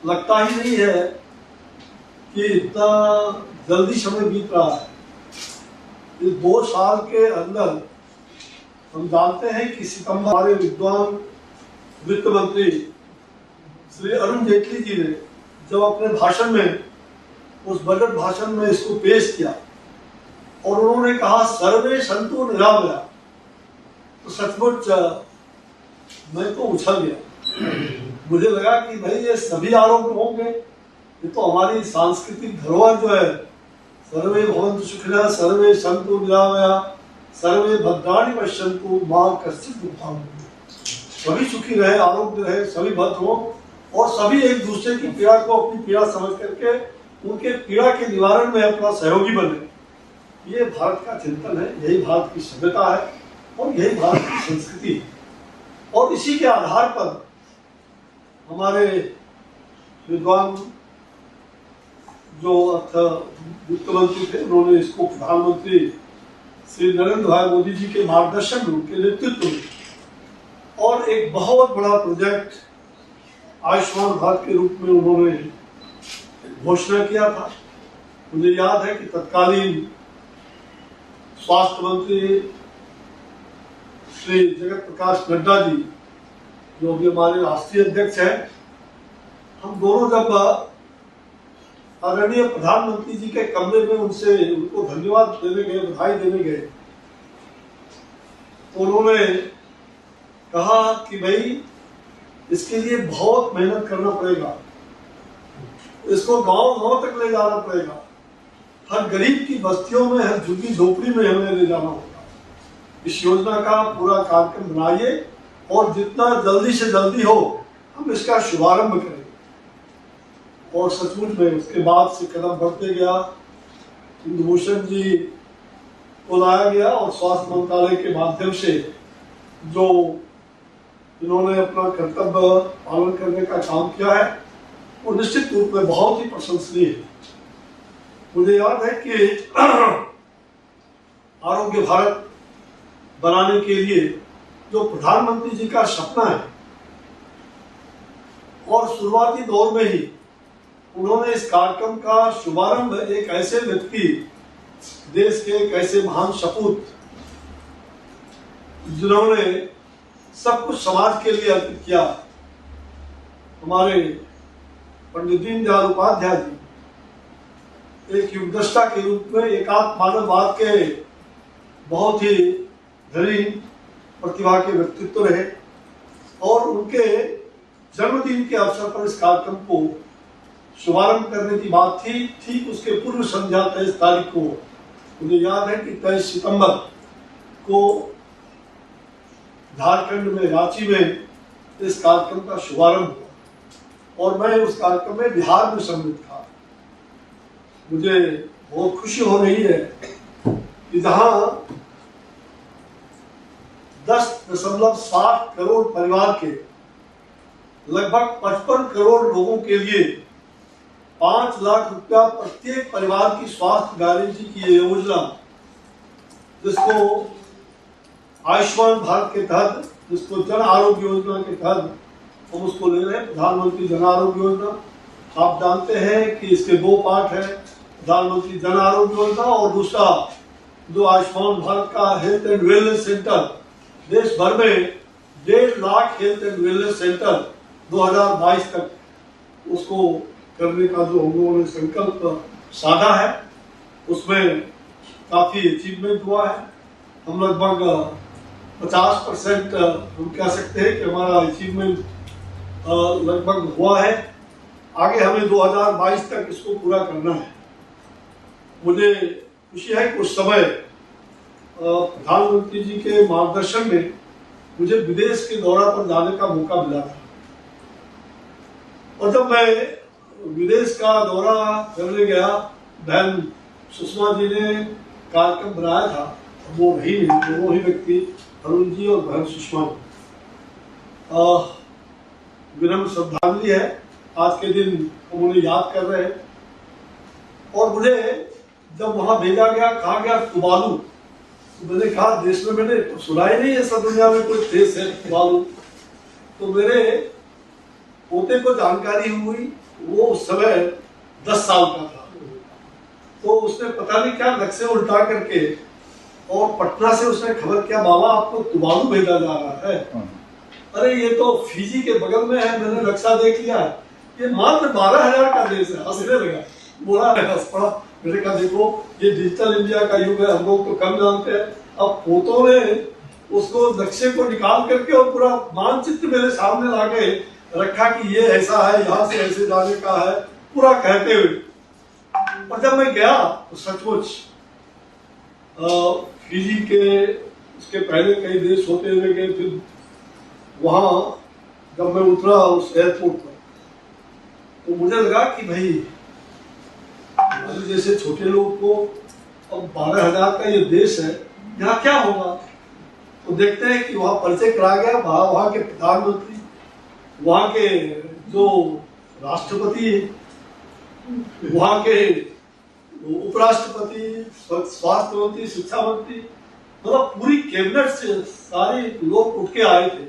लगता ही नहीं है कि इतना जल्दी समय बीत रहा है। इस 2 साल के अंदर हम जानते हैं कि सितंबर हमारे विद्वान वित्त मंत्री श्री अरुण जेटली जी ने जब अपने भाषण में, उस बजट भाषण में इसको पेश किया और उन्होंने कहा सर्वे सन्तु निरामया, तो सचमुच मैं तो उछल गया। मुझे लगा कि भाई ये सभी आरोग्य होंगे, ये तो हमारी सांस्कृतिक धरोहर जो है, सर्वे भवन्तु सुखिनः सर्वे सन्तु निरामया सर्वे भद्राणि पश्यन्तु मां कश्चित् दुःखं, सभी सुखी रहे, आरोग्य रहे, सभी भद्र हो, और सभी एक दूसरे की पीड़ा को अपनी पीड़ा समझ करके उनके पीड़ा के निवारण में अपना सहयोगी बने। ये भारत का चिंतन है, यही भारत की सभ्यता है और यही भारत की संस्कृति है। और इसी के आधार पर हमारे विद्वान जो वित्त मंत्री थे, उन्होंने इसको प्रधानमंत्री श्री नरेंद्र भाई मोदी जी के मार्गदर्शन में, उनके नेतृत्व में और एक बहुत बड़ा प्रोजेक्ट आयुष्मान भारत के रूप में उन्होंने घोषणा किया था। मुझे याद है कि तत्कालीन स्वास्थ्य मंत्री श्री जगत प्रकाश नड्डा जी, जो भी हमारे राष्ट्रीय अध्यक्ष हैं, हम दोनों जब आदरणीय प्रधानमंत्री जी के कमरे में उनको धन्यवाद देने गए, बधाई देने गए, तो उन्होंने कहा कि भाई इसके लिए बहुत मेहनत करना पड़ेगा, इसको गांव-गांव तक ले जाना पड़ेगा, हर गरीब की बस्तियों में, हर झुग्गी झोपड़ी में हमें ले जाना होगा। इस योजना का पूरा कार्यक्रम बनाइए और जितना जल्दी से जल्दी हो हम इसका शुभारंभ करें। और सचमुच में उसके बाद से कदम बढ़ते गया, इंदुभूषण जी को लाया गया और स्वास्थ्य मंत्रालय के माध्यम से जो इन्होंने अपना कर्तव्य पालन करने का काम किया है वो निश्चित रूप में बहुत ही प्रशंसनीय है। मुझे याद है कि आरोग्य भारत बनाने के लिए जो प्रधानमंत्री जी का सपना है, और शुरुआती दौर में ही उन्होंने इस कार्यक्रम का शुभारंभ एक ऐसे व्यक्ति, देश के एक ऐसे महान सपूत जिन्होंने सब कुछ समाज के लिए अर्पित किया, हमारे पंडित दीनदयाल उपाध्याय जी एक युगदृष्टा के रूप में एकात्म मानववाद के बहुत ही धनी प्रतिभा के व्यक्तित्व रहे और उनके जन्मदिन के अवसर पर इस कार्यक्रम को शुभारंभ करने की बात थी। ठीक उसके पूर्व संध्या 23 तारीख को मुझे याद है कि 23 सितंबर को झारखंड में रांची में इस कार्यक्रम का शुभारंभ हुआ और मैं उस कार्यक्रम में बिहार में सम्मिलित था। मुझे बहुत खुशी हो रही है कि जहां 10.7 करोड़ परिवार के लगभग 55 करोड़ लोगों के लिए 5 लाख रुपया प्रत्येक परिवार की स्वास्थ्य गारंटी की योजना, जिसको आयुष्मान भारत के तहत, जिसको जन आरोग्य योजना के तहत हम उसको ले रहे हैं, प्रधानमंत्री जन आरोग्य योजना। आप जानते हैं कि इसके 2 पार्ट है, प्रधानमंत्री जन आरोग्य योजना और दूसरा जो आयुष्मान भारत का हेल्थ एंड वेलनेस सेंटर, देश भर में 1.5 lakh health and wellness centre 2022 तक उसको करने का जो हम लोगों ने संकल्प साधा है, उसमें काफी अचीवमेंट हुआ है। हम लगभग 50% हम कह सकते हैं कि हमारा अचीवमेंट लगभग हुआ है। आगे हमें 2022 तक इसको पूरा करना है। मुझे खुशी है कि उस समय प्रधानमंत्री जी के मार्गदर्शन में मुझे विदेश के दौरा पर जाने का मौका मिला था और जब मैं विदेश का दौरा करने गया, बहन सुषमा जी ने कार्यक्रम बनाया था, वो रही नहीं, दोनों ही व्यक्ति, अरुण जी और बहन सुषमा जी, विनम्र श्रद्धांजलि है। आज के दिन हम उन्हें याद कर रहे हैं और मुझे जब वहां भेजा गया, कहा गया तुवालू, तो मैंने कहा देश में मैंने तो सुना ही नहीं है, सब दुनिया में कोई देश है तुवालू। तो मेरे पोते को जानकारी हुई, वो उस समय 10 साल का था, तो उसने पता नहीं क्या नक्शे उल्टा करके और पटना से उसने खबर किया, बाबा आपको तुवालू भेजा जा रहा है। अरे ये तो फिजी के बगल में है, मैंने नक्शा देख लिया, ये मात्र 12,000 का देश है। हंसने लगा, बोला हंस पड़ा। मैंने कहा देखो ये डिजिटल इंडिया का युग है, हम लोग तो कम जानते हैं। अब पोतों ने उसको नक्शे को निकाल करके और पूरा मानचित्र मेरे सामने लाके रखा कि ये ऐसा है, यहाँ से ऐसे जाने का है, पूरा कहते हुए। और जब मैं गया तो सचमुच फिजी के उसके पहले कई देश होते हुए गए, फिर वहाँ जब मैं उतरा उस एयरपोर्ट पर तो मुझे लगा कि भाई हमारे जैसे छोटे लोग को अब 12,000 का ये देश है, यहाँ क्या होगा। तो देखते हैं कि वहाँ परिचय करा गया, वहाँ के प्रधानमंत्री, वहाँ के जो राष्ट्रपति, वहाँ के उपराष्ट्रपति, स्वास्थ्य मंत्री, शिक्षा मंत्री, मतलब पूरी कैबिनेट से सारे लोग उठ के आए थे।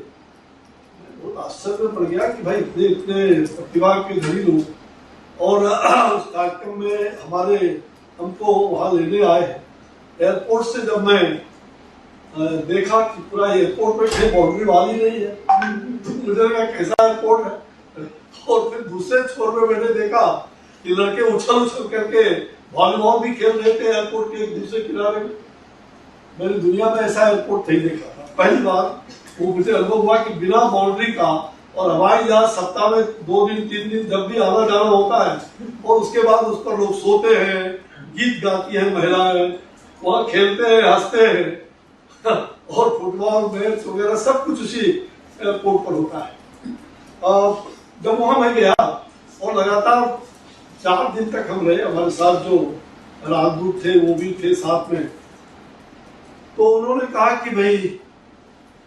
बहुत आश्चर्य में पड़ गया कि भाई इतने इतने प्रतिभा के धनी लोग। और उस कार्यक्रम में हमको वहाँ लेने आए हैं। एयरपोर्ट से जब मैं देखा कि पूरा एयरपोर्ट में कोई बाउंड्री वाली नहीं है, तो मुझे लगा कैसा एयरपोर्ट है। और फिर दूसरे छोर में मैंने देखा कि लड़के उछल उछल करके वॉलीबॉल भी खेल रहे थे एयरपोर्ट के एक दूसरे किनारे में। मैंने दुनिया में ऐसा एयरपोर्ट नहीं देखा था, पहली बार वो मुझे अनुभव हुआ कि बिना बाउंड्री का, और हवाई जहाज सप्ताह में 2 दिन 3 दिन जब भी आना जाना होता है, और उसके बाद उस पर लोग सोते हैं, गीत गाती हैं महिलाएं, वहाँ खेलते हैं, हंसते हैं और फुटबॉल मैच वगैरह सब कुछ उसी एयरपोर्ट पर होता है। जब वहां मैं गया और लगातार 4 दिन तक हम रहे, हमारे साथ जो राजदूत थे वो भी थे साथ में। तो उन्होंने कहा कि भाई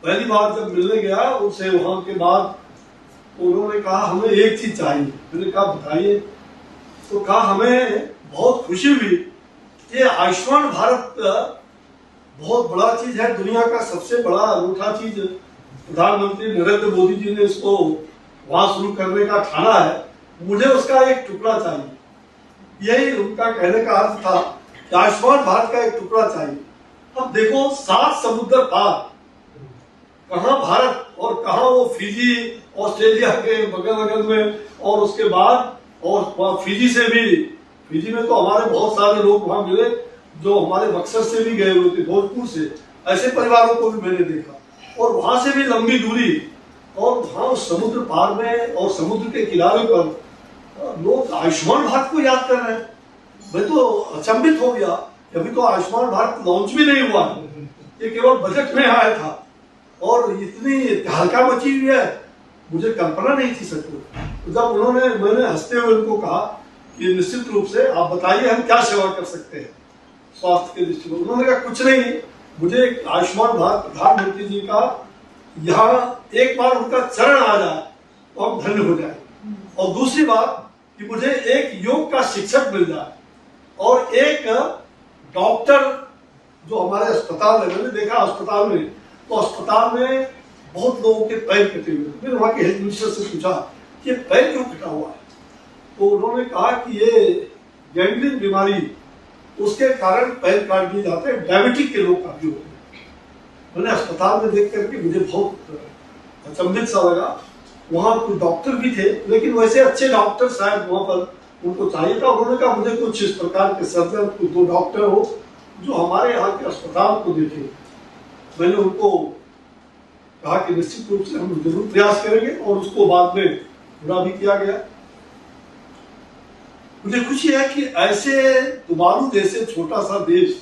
पहली बार जब मिलने गया उनसे वहां के बाद, तो उन्होंने कहा हमें एक चीज चाहिए। मैंने कहा बताइए। तो कहा हमें बहुत खुशी हुई, ये आयुष्मान भारत बहुत बड़ा चीज है, दुनिया का सबसे बड़ा अनूठा चीज प्रधानमंत्री नरेंद्र मोदी जी ने इसको वहां शुरू करने का ठाना है, मुझे उसका एक टुकड़ा चाहिए। यही उनका कहने का अर्थ था कि आयुष्मान भारत का एक टुकड़ा चाहिए। अब देखो 7 समुद्र पार, कहाँ भारत और कहाँ वो फिजी, ऑस्ट्रेलिया के बगल में, और उसके बाद और फिजी में तो हमारे बहुत सारे लोग वहां मिले जो हमारे बक्सर से भी गए हुए थे, भोजपुर से, ऐसे परिवारों को भी मैंने देखा। और वहां से भी लंबी दूरी, और वहां समुद्र पार में और समुद्र के किनारे पर लोग आयुष्मान भारत को याद कर रहे हैं। मैं तो अचंभित हो गया। अभी तो आयुष्मान भारत लॉन्च भी नहीं हुआ, ये केवल बजट में आया था, और इतनी तहलका मची हुई है, मुझे कल्पना नहीं थी सच में। तो जब मैंने हंसते हुए उनको कहा कि निश्चित रूप से आप बताइए हम क्या सेवा कर सकते हैं स्वास्थ्य के दृष्टिकोण। उन्होंने कहा कुछ नहीं, मुझे आयुष्मान भारत प्रधानमंत्री जी का यहाँ एक बार उनका चरण आ जाए तो हम धन्य हो जाए, और दूसरी बात कि मुझे एक योग का शिक्षक मिल जाए, और एक डॉक्टर जो हमारे अस्पताल में, मैंने देखा अस्पताल में, तो अस्पताल में बहुत लोगों के पैर कटे हुए। मैंने वहाँ के हेल्थ मिनिस्टर से पूछा कि ये पैर क्यों कटा हुआ है, तो उन्होंने कहा कि ये गैंग्रीन बीमारी, उसके कारण पैर काट दिए जाते हैं, डायबिटिक के लोग काफी होते हैं। मैंने अस्पताल में देख करके मुझे बहुत अचंभित सा लगा। वहाँ कुछ डॉक्टर भी थे, लेकिन वैसे अच्छे डॉक्टर शायद वहाँ पर उनको चाहिए था। उन्होंने कहा मुझे कुछ इस प्रकार के सर्जन, कुछ 2 डॉक्टर हो जो हमारे यहाँ के अस्पताल को देखे। मैंने उनको कहा कि निश्चित रूप से हम जरूर प्रयास करेंगे, और उसको बाद में पूरा भी किया गया। मुझे खुशी है कि ऐसे तुवालू जैसे छोटा सा देश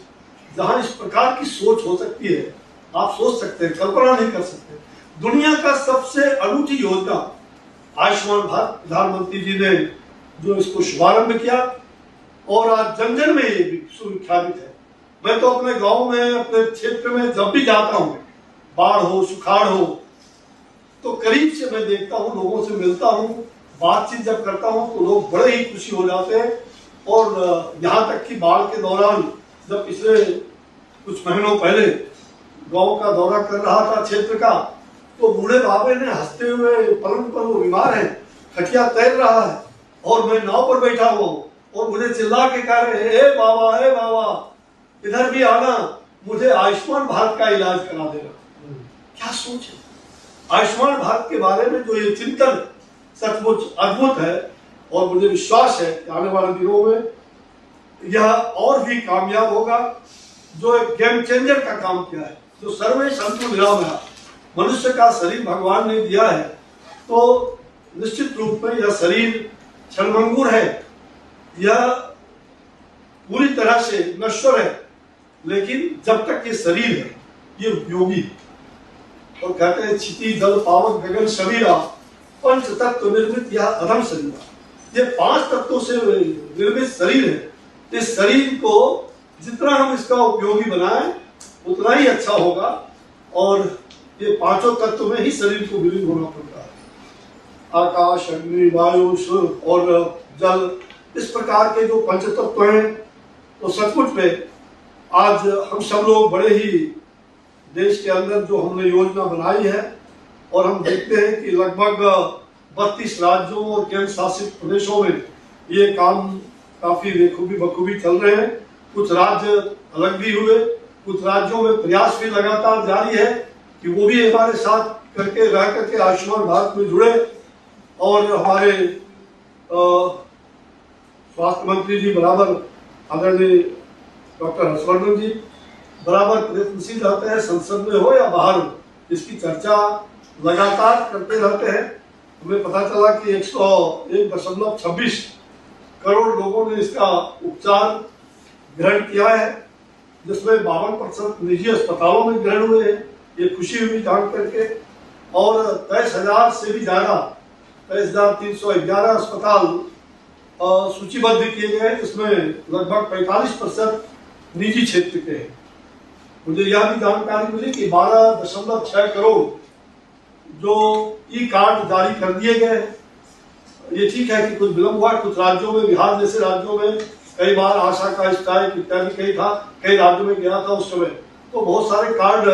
जहां इस प्रकार की सोच हो सकती है, आप सोच सकते हैं, कल्पना नहीं कर सकते। दुनिया का सबसे अनूठी योजना आयुष्मान भारत प्रधानमंत्री जी ने जो इसको शुभारंभ किया, और आज जन जन में ये विख्यात है। मैं तो अपने गांव में, अपने क्षेत्र में जब भी जाता हूँ, बाढ़ हो, सुखाड़ हो, तो करीब से मैं देखता हूँ, लोगों से मिलता हूँ, बातचीत जब करता हूँ तो लोग बड़े ही खुशी हो जाते हैं। और यहाँ तक कि बाढ़ के दौरान जब पिछले कुछ महीनों पहले गांव का दौरा कर रहा था क्षेत्र का, तो बूढ़े बाबे ने हंसते हुए, पलंग पर वो बीमार है, खटिया तैर रहा है, और मैं नाव पर बैठा हुआ हूँ, और मुझे चिल्ला के कह रहे, ए बाबा इधर भी आना, मुझे आयुष्मान भारत का इलाज करा देना। क्या सोच है। आयुष्मान भारत के बारे में जो ये चिंतन सचमुच अद्भुत है, और मुझे विश्वास है कि आने वाले दिनों में यह और भी कामयाब होगा। जो एक गेम चेंजर का काम किया है, जो सर्वे संतु निरामया, मनुष्य का शरीर भगवान ने दिया है, तो निश्चित रूप में यह शरीर क्षणभंगुर है, यह पूरी तरह से नश्वर है, लेकिन जब तक ये शरीर है ये उपयोगी। और कहते हैं क्षिति जल पावन गगन शरीरा, पंच तत्व निर्मित यह अधम शरीर। ये 5 तत्वों से निर्मित शरीर है। इस शरीर को जितना हम इसका उपयोगी बनाएं उतना ही अच्छा होगा, और ये 5 तत्व में ही शरीर को विलीन होना पड़ता है। आकाश, अग्नि, वायु, सूर्य और जल, इस प्रकार के जो पंच तत्व हैं, तो सचमुच में आज हम सब लोग बड़े ही देश के अंदर जो हमने योजना बनाई है, और हम देखते हैं कि लगभग 32 राज्यों और केंद्र शासित प्रदेशों में ये काम काफी बखूबी चल रहे हैं। कुछ राज्य अलग भी हुए, कुछ राज्यों में प्रयास भी लगातार जारी है कि वो भी हमारे साथ रह करके आयुष्मान भारत में जुड़े, और हमारे स्वास्थ्य मंत्री जी बराबर, आदरणीय डॉक्टर हर्षवर्धन जी बराबर प्रयत्नशील रहते हैं, संसद में हो या बाहर हो, इसकी चर्चा लगातार करते रहते हैं। हमें पता चला कि 101.26 करोड़ लोगों ने इसका उपचार ग्रहण किया है, जिसमें 52% निजी अस्पतालों में ग्रहण हुए हैं। ये खुशी हुई जान करके। और 23,000 से भी ज्यादा 23,311 अस्पताल सूचीबद्ध किए गए, जिसमें लगभग 45% निजी क्षेत्र के हैं। मुझे यह भी जानकारी मिली कि 12.6 करोड़ जो ई कार्ड जारी कर दिए गए हैं। ये ठीक है कि कुछ विलम्ब हुआ, कुछ राज्यों में, बिहार जैसे राज्यों में कई बार आशा का स्ट्राइक इत्यादि कई राज्यों में गया था उस समय, तो बहुत सारे कार्ड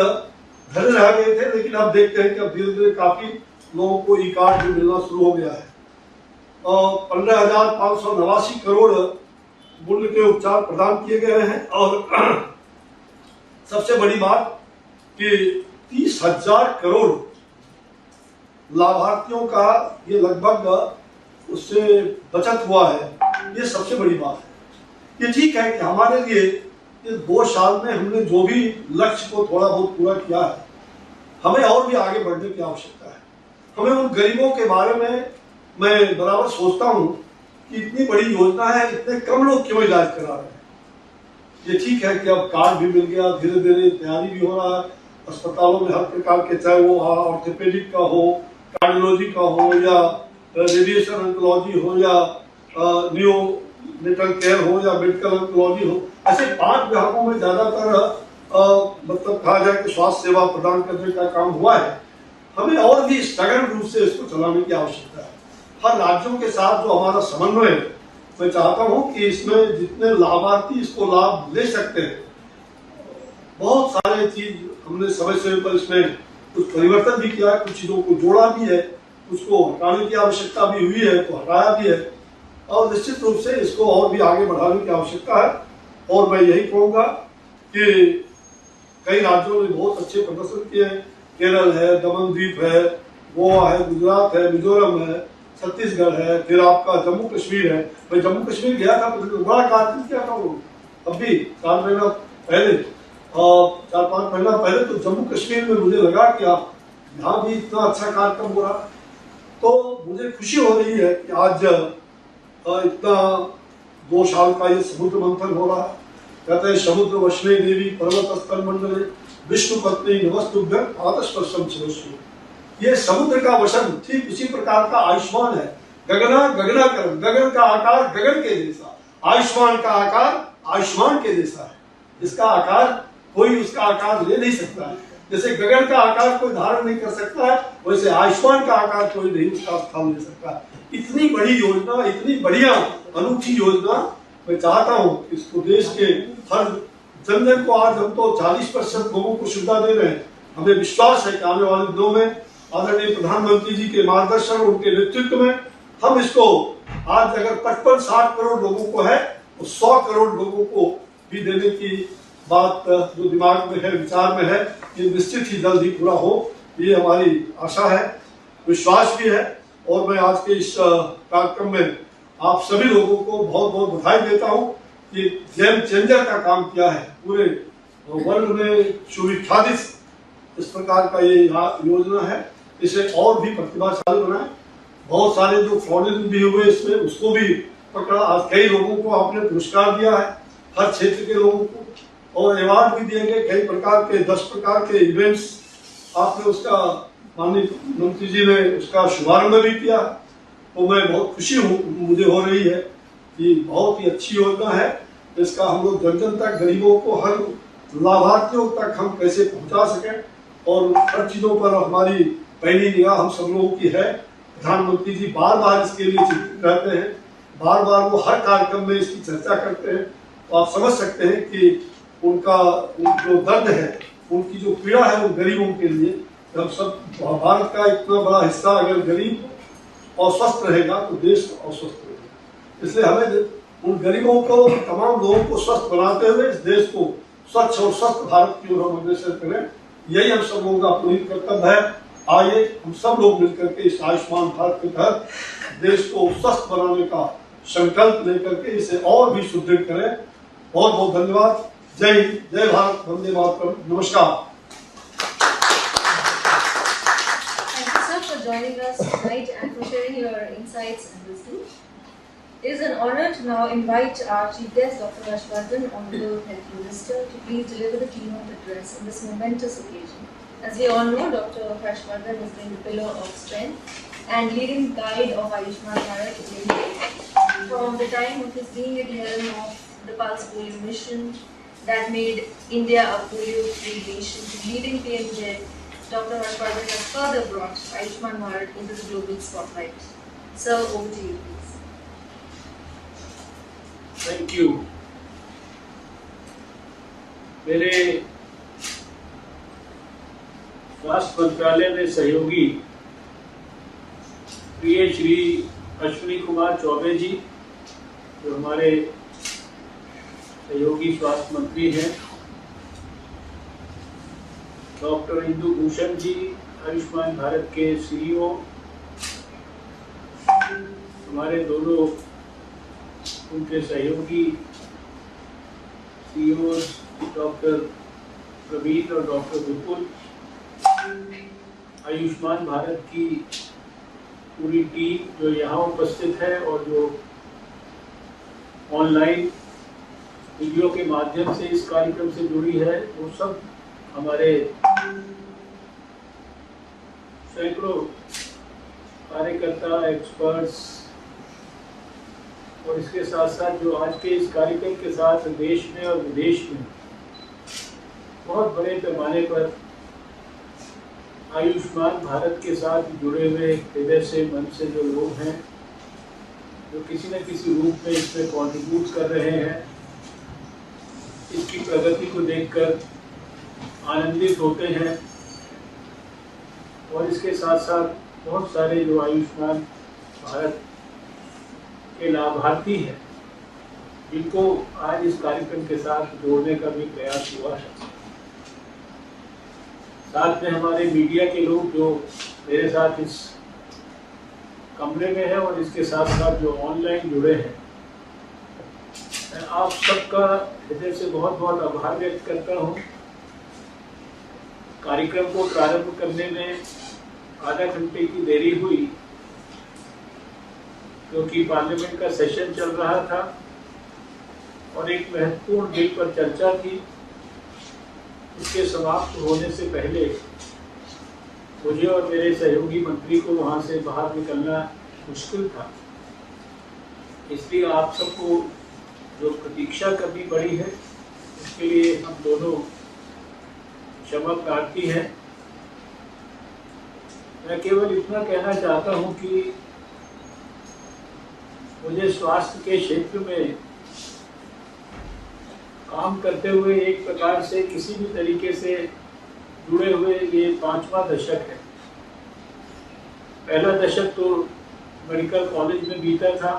धरे रह गए थे, लेकिन अब देखते हैं कि अब धीरे धीरे काफी लोगों को ई कार्ड भी मिलना शुरू हो गया है। 15,589 करोड़ मूल्य के उपचार प्रदान किए गए हैं। और सबसे बड़ी बात कि 30,000 करोड़ लाभार्थियों का ये लगभग उससे बचत हुआ है। ये सबसे बड़ी बात है। ये ठीक है कि हमारे लिए इस 2 साल में हमने जो भी लक्ष्य को थोड़ा बहुत पूरा किया है, हमें और भी आगे बढ़ने की आवश्यकता है। हमें उन गरीबों के बारे में मैं बराबर सोचता हूँ कि इतनी बड़ी योजना है, इतने कम लोग क्यों इलाज करा रहे हैं। ये ठीक है कि अब कार्ड भी मिल गया, धीरे धीरे तैयारी भी हो रहा है अस्पतालों में हर प्रकार के, चाहे वो ऑर्थोपेडिक का हो, कार्डियोलॉजी का हो, या रेडिएशन ऑन्कोलॉजी हो, या नियोनेटल केयर हो, या मेडिकल ऑन्कोलॉजी हो, ऐसे 5 विभागों में ज्यादातर मतलब कहा जाए कि स्वास्थ्य सेवा प्रदान करने का काम हुआ है। हमें और भी सघन रूप से इसको चलाने की आवश्यकता है। हर राज्यों के साथ जो हमारा समन्वय है, मैं चाहता हूं कि इसमें जितने लाभार्थी इसको लाभ ले सकते हैं, बहुत सारे चीज हमने समय समय पर इसमें कुछ परिवर्तन भी किया है, कुछ चीजों को जोड़ा भी है, उसको हटाने की आवश्यकता भी हुई है तो हटाया भी है, और निश्चित रूप से इसको और भी आगे बढ़ाने की आवश्यकता है। और मैं यही कहूंगा कि कई राज्यों ने बहुत अच्छे प्रदर्शन किए हैं। केरल है, दमन द्वीप है, गोवा है, गुजरात है, मिजोरम है, छत्तीसगढ़ है, फिर आपका जम्मू कश्मीर है। मैं जम्मू कश्मीर गया था, बड़ा कार्यक्रम किया था वो, तब भी 4 महीना पहले, 4-5 महीना पहले, तो जम्मू कश्मीर में मुझे लगा कि आप यहाँ भी इतना अच्छा कार्यक्रम हो रहा। तो मुझे खुशी हो रही है कि आज इतना 2 साल का ये समुद्र मंथन हो रहा है। कहते हैं समुद्र वशने देवी पर्वत स्थल मंडले विष्णु पत्नी नमस्तुभ्यं पादस्पर्शम शिवस्व। ये समुद्र का वशन ठीक उसी प्रकार का आयुष्मान है। गगनाकरम, गगन का आकार गगन के जैसा, आयुष्मान का आकार आयुष्मान के जैसा है। इसका आकार कोई उसका आकार ले नहीं सकता है। जैसे गगन का आकार कोई धारण नहीं कर सकता है, वैसे आयुष्मान का आकार कोई नहीं उसका स्थान ले सकता। इतनी बड़ी योजना, इतनी बढ़िया अनूठी योजना, मैं चाहता हूँ इसको देश के हर जन को, आज हम तो 40% लोगों को सुविधा दे रहे हैं। हमें विश्वास है कि आने वाले दिनों में आदरणीय प्रधानमंत्री जी के मार्गदर्शन, उनके नेतृत्व में हम इसको, आज अगर 55-60 करोड़ लोगों को है तो 100 करोड़ लोगों को भी देने की बात जो दिमाग में है, विचार में है, ये निश्चित ही जल्द ही पूरा हो, ये हमारी आशा है, विश्वास भी है। और मैं आज के इस कार्यक्रम में आप सभी लोगों को बहुत बहुत बधाई देता हूँ कि गेम चेंजर का काम किया है। पूरे वर्ल्ड में सुविख्यात इस प्रकार का ये योजना है। इसे और भी प्रतिभाशाली बनाए। बहुत सारे जो फ्रॉड भी हुए इसमें, उसको भी पकड़ा। आज कई लोगों को आपने पुरस्कार दिया है, हर क्षेत्र के लोगों को, और अवार्ड भी दिए गए। कई प्रकार के 10 प्रकार के इवेंट्स आपने उसका, माननीय मंत्री जी ने उसका शुभारंभ भी किया। तो मैं बहुत खुशी मुझे हो रही है कि बहुत ही अच्छी योजना है। इसका हम लोग जन जन तक, गरीबों को, हर लाभार्थियों तक हम कैसे पहुंचा सकें, और हर चीज़ों पर हमारी पहली निगाह हम सब लोगों की है। प्रधानमंत्री जी बार बार इसके लिए चिंतित रहते हैं, बार बार वो हर कार्यक्रम में इसकी चर्चा करते हैं। तो आप समझ सकते हैं कि उनका जो दर्द है, उनकी जो पीड़ा है उन गरीबों के लिए। हम सब भारत का इतना बड़ा हिस्सा अगर गरीब और स्वस्थ रहेगा तो देश अस्वस्थ रहेगा। इसलिए हमें उन गरीबों को, तमाम लोगों को स्वस्थ बनाते हुए इस देश को स्वच्छ और स्वस्थ भारत की ओर हम अग्रसर करें, यही हम सब लोगों का पुनीत कर्तव्य है। आइए हम सब लोग मिलकर के इस आयुष्मान भारत के तहत देश को स्वस्थ बनाने का संकल्प लेकर के इसे और भी सुदृढ़ करें। बहुत बहुत धन्यवाद। जय हिंद, जय भारत, वंदे मातरम, नमस्कार। For joining us tonight and for sharing your insights and wisdom. It is an honor to now invite our chief guest, Dr. Harshvardhan, Honorable Health Minister, to please deliver the keynote address on this momentous occasion. As we all know, Dr. Harshvardhan has been the pillar of strength and leading guide of Ayushman Bharat PMJ from the time of his being at the helm of the Pulse Polio mission that made India a polio-free nation to leading PMJ. Dr. Harshvardhan has further brought Ayushman Bharat into the global spotlight. Sir, over to you, please. Thank you. मेरे स्वास्थ्य मंत्रालय में सहयोगी प्रिय श्री अश्विनी कुमार चौबे जी, जो हमारे सहयोगी स्वास्थ्य मंत्री हैं, डॉक्टर इंदु भूषण जी, आयुष्मान भारत के सीईओ, हमारे दोनों उनके सहयोगी सीईओ डॉक्टर प्रवीण और डॉक्टर विपुल, आयुष्मान भारत की पूरी टीम जो यहाँ उपस्थित है और जो ऑनलाइन वीडियो के माध्यम से इस कार्यक्रम से जुड़ी है, वो सब हमारे सैकड़ों कार्यकर्ता, एक्सपर्ट्स, और इसके साथ साथ जो आज के इस कार्यक्रम के साथ देश में और विदेश में बहुत बड़े पैमाने पर आयुष्मान भारत के साथ जुड़े हुए हृदय से, मन से जो लोग हैं, जो किसी न किसी रूप में इसमें कंट्रीब्यूट कर रहे हैं, इसकी प्रगति को देखकर आनंदित होते हैं। और इसके साथ साथ बहुत सारे जो आयुष्मान भारत के लाभार्थी हैं, जिनको आज इस कार्यक्रम के साथ जोड़ने का भी प्रयास हुआ है। साथ में हमारे मीडिया के लोग जो मेरे साथ इस कमरे में हैं और इसके साथ साथ जो ऑनलाइन जुड़े हैं, मैं आप सबका हृदय से बहुत बहुत आभार व्यक्त करता हूँ। कार्यक्रम को प्रारंभ करने में आधा घंटे की देरी हुई, क्योंकि पार्लियामेंट का सेशन चल रहा था और एक महत्वपूर्ण बिल पर चर्चा थी। इसके समाप्त होने से पहले मुझे और मेरे सहयोगी मंत्री को वहां से बाहर निकलना मुश्किल था, इसलिए आप सबको जो प्रतीक्षा करनी पड़ी है, उसके लिए हम दोनों क्षमा प्रार्थी हैं। मैं केवल इतना कहना चाहता हूं कि मुझे स्वास्थ्य के क्षेत्र में काम करते हुए एक प्रकार से किसी भी तरीके से जुड़े हुए ये 5वां दशक है। पहला दशक तो मेडिकल कॉलेज में बीता था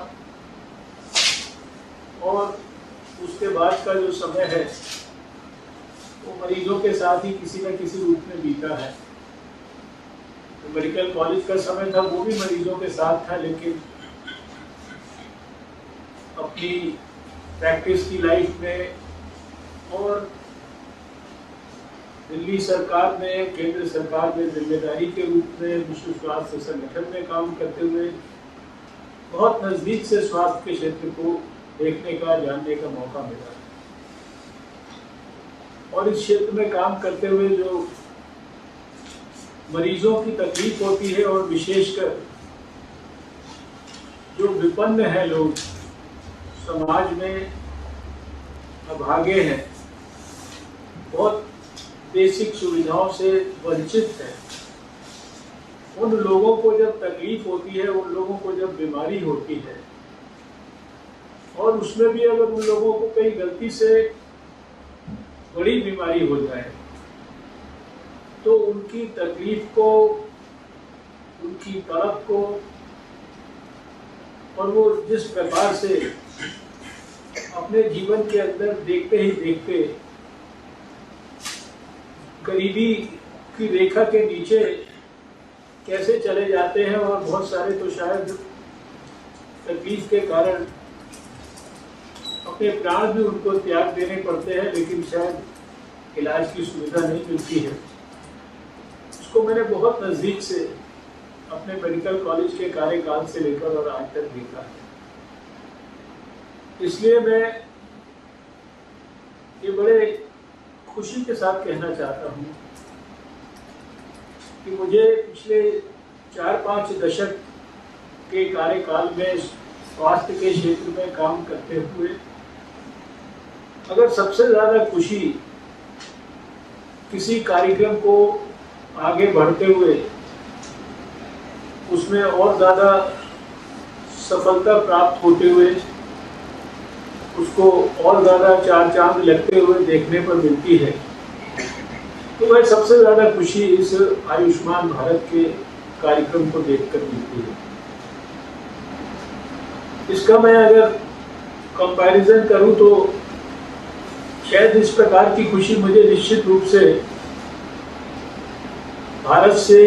और उसके बाद का जो समय है वो मरीजों के साथ ही किसी न किसी रूप में बीता है। तो मेडिकल कॉलेज का समय था वो भी मरीजों के साथ था, लेकिन अपनी प्रैक्टिस की लाइफ में और दिल्ली सरकार में, केंद्र सरकार में जिम्मेदारी के रूप में विश्व स्वास्थ्य संगठन में काम करते हुए बहुत नजदीक से स्वास्थ्य के क्षेत्र को देखने का, जानने का मौका मिला। और इस क्षेत्र में काम करते हुए जो मरीजों की तकलीफ होती है और विशेषकर जो विपन्न है लोग, समाज में अभागे हैं, बहुत बेसिक सुविधाओं से वंचित है, उन लोगों को जब तकलीफ होती है, उन लोगों को जब बीमारी होती है, और उसमें भी अगर उन लोगों को कहीं गलती से बड़ी बीमारी हो जाए तो उनकी तकलीफ को, उनकी तड़प को, और वो जिस प्रकार से अपने जीवन के अंदर देखते ही देखते गरीबी की रेखा के नीचे कैसे चले जाते हैं, और बहुत सारे तो शायद तकलीफ के कारण अपने प्राण भी उनको त्याग देने पड़ते हैं, लेकिन शायद इलाज की सुविधा नहीं मिलती है। उसको मैंने बहुत नज़दीक से अपने मेडिकल कॉलेज के कार्यकाल से लेकर और आज तक देखा है। इसलिए मैं ये बड़े खुशी के साथ कहना चाहता हूँ कि मुझे पिछले 4-5 दशक के कार्यकाल में स्वास्थ्य के क्षेत्र में काम करते हुए अगर सबसे ज़्यादा खुशी किसी कार्यक्रम को आगे बढ़ते हुए उसमें और ज़्यादा सफलता प्राप्त होते हुए उसको और ज़्यादा चार चांद लगते हुए देखने पर मिलती है, तो वह सबसे ज़्यादा खुशी इस आयुष्मान भारत के कार्यक्रम को देखकर मिलती है। इसका मैं अगर कंपैरिजन करूं तो शायद इस प्रकार की खुशी मुझे निश्चित रूप से भारत से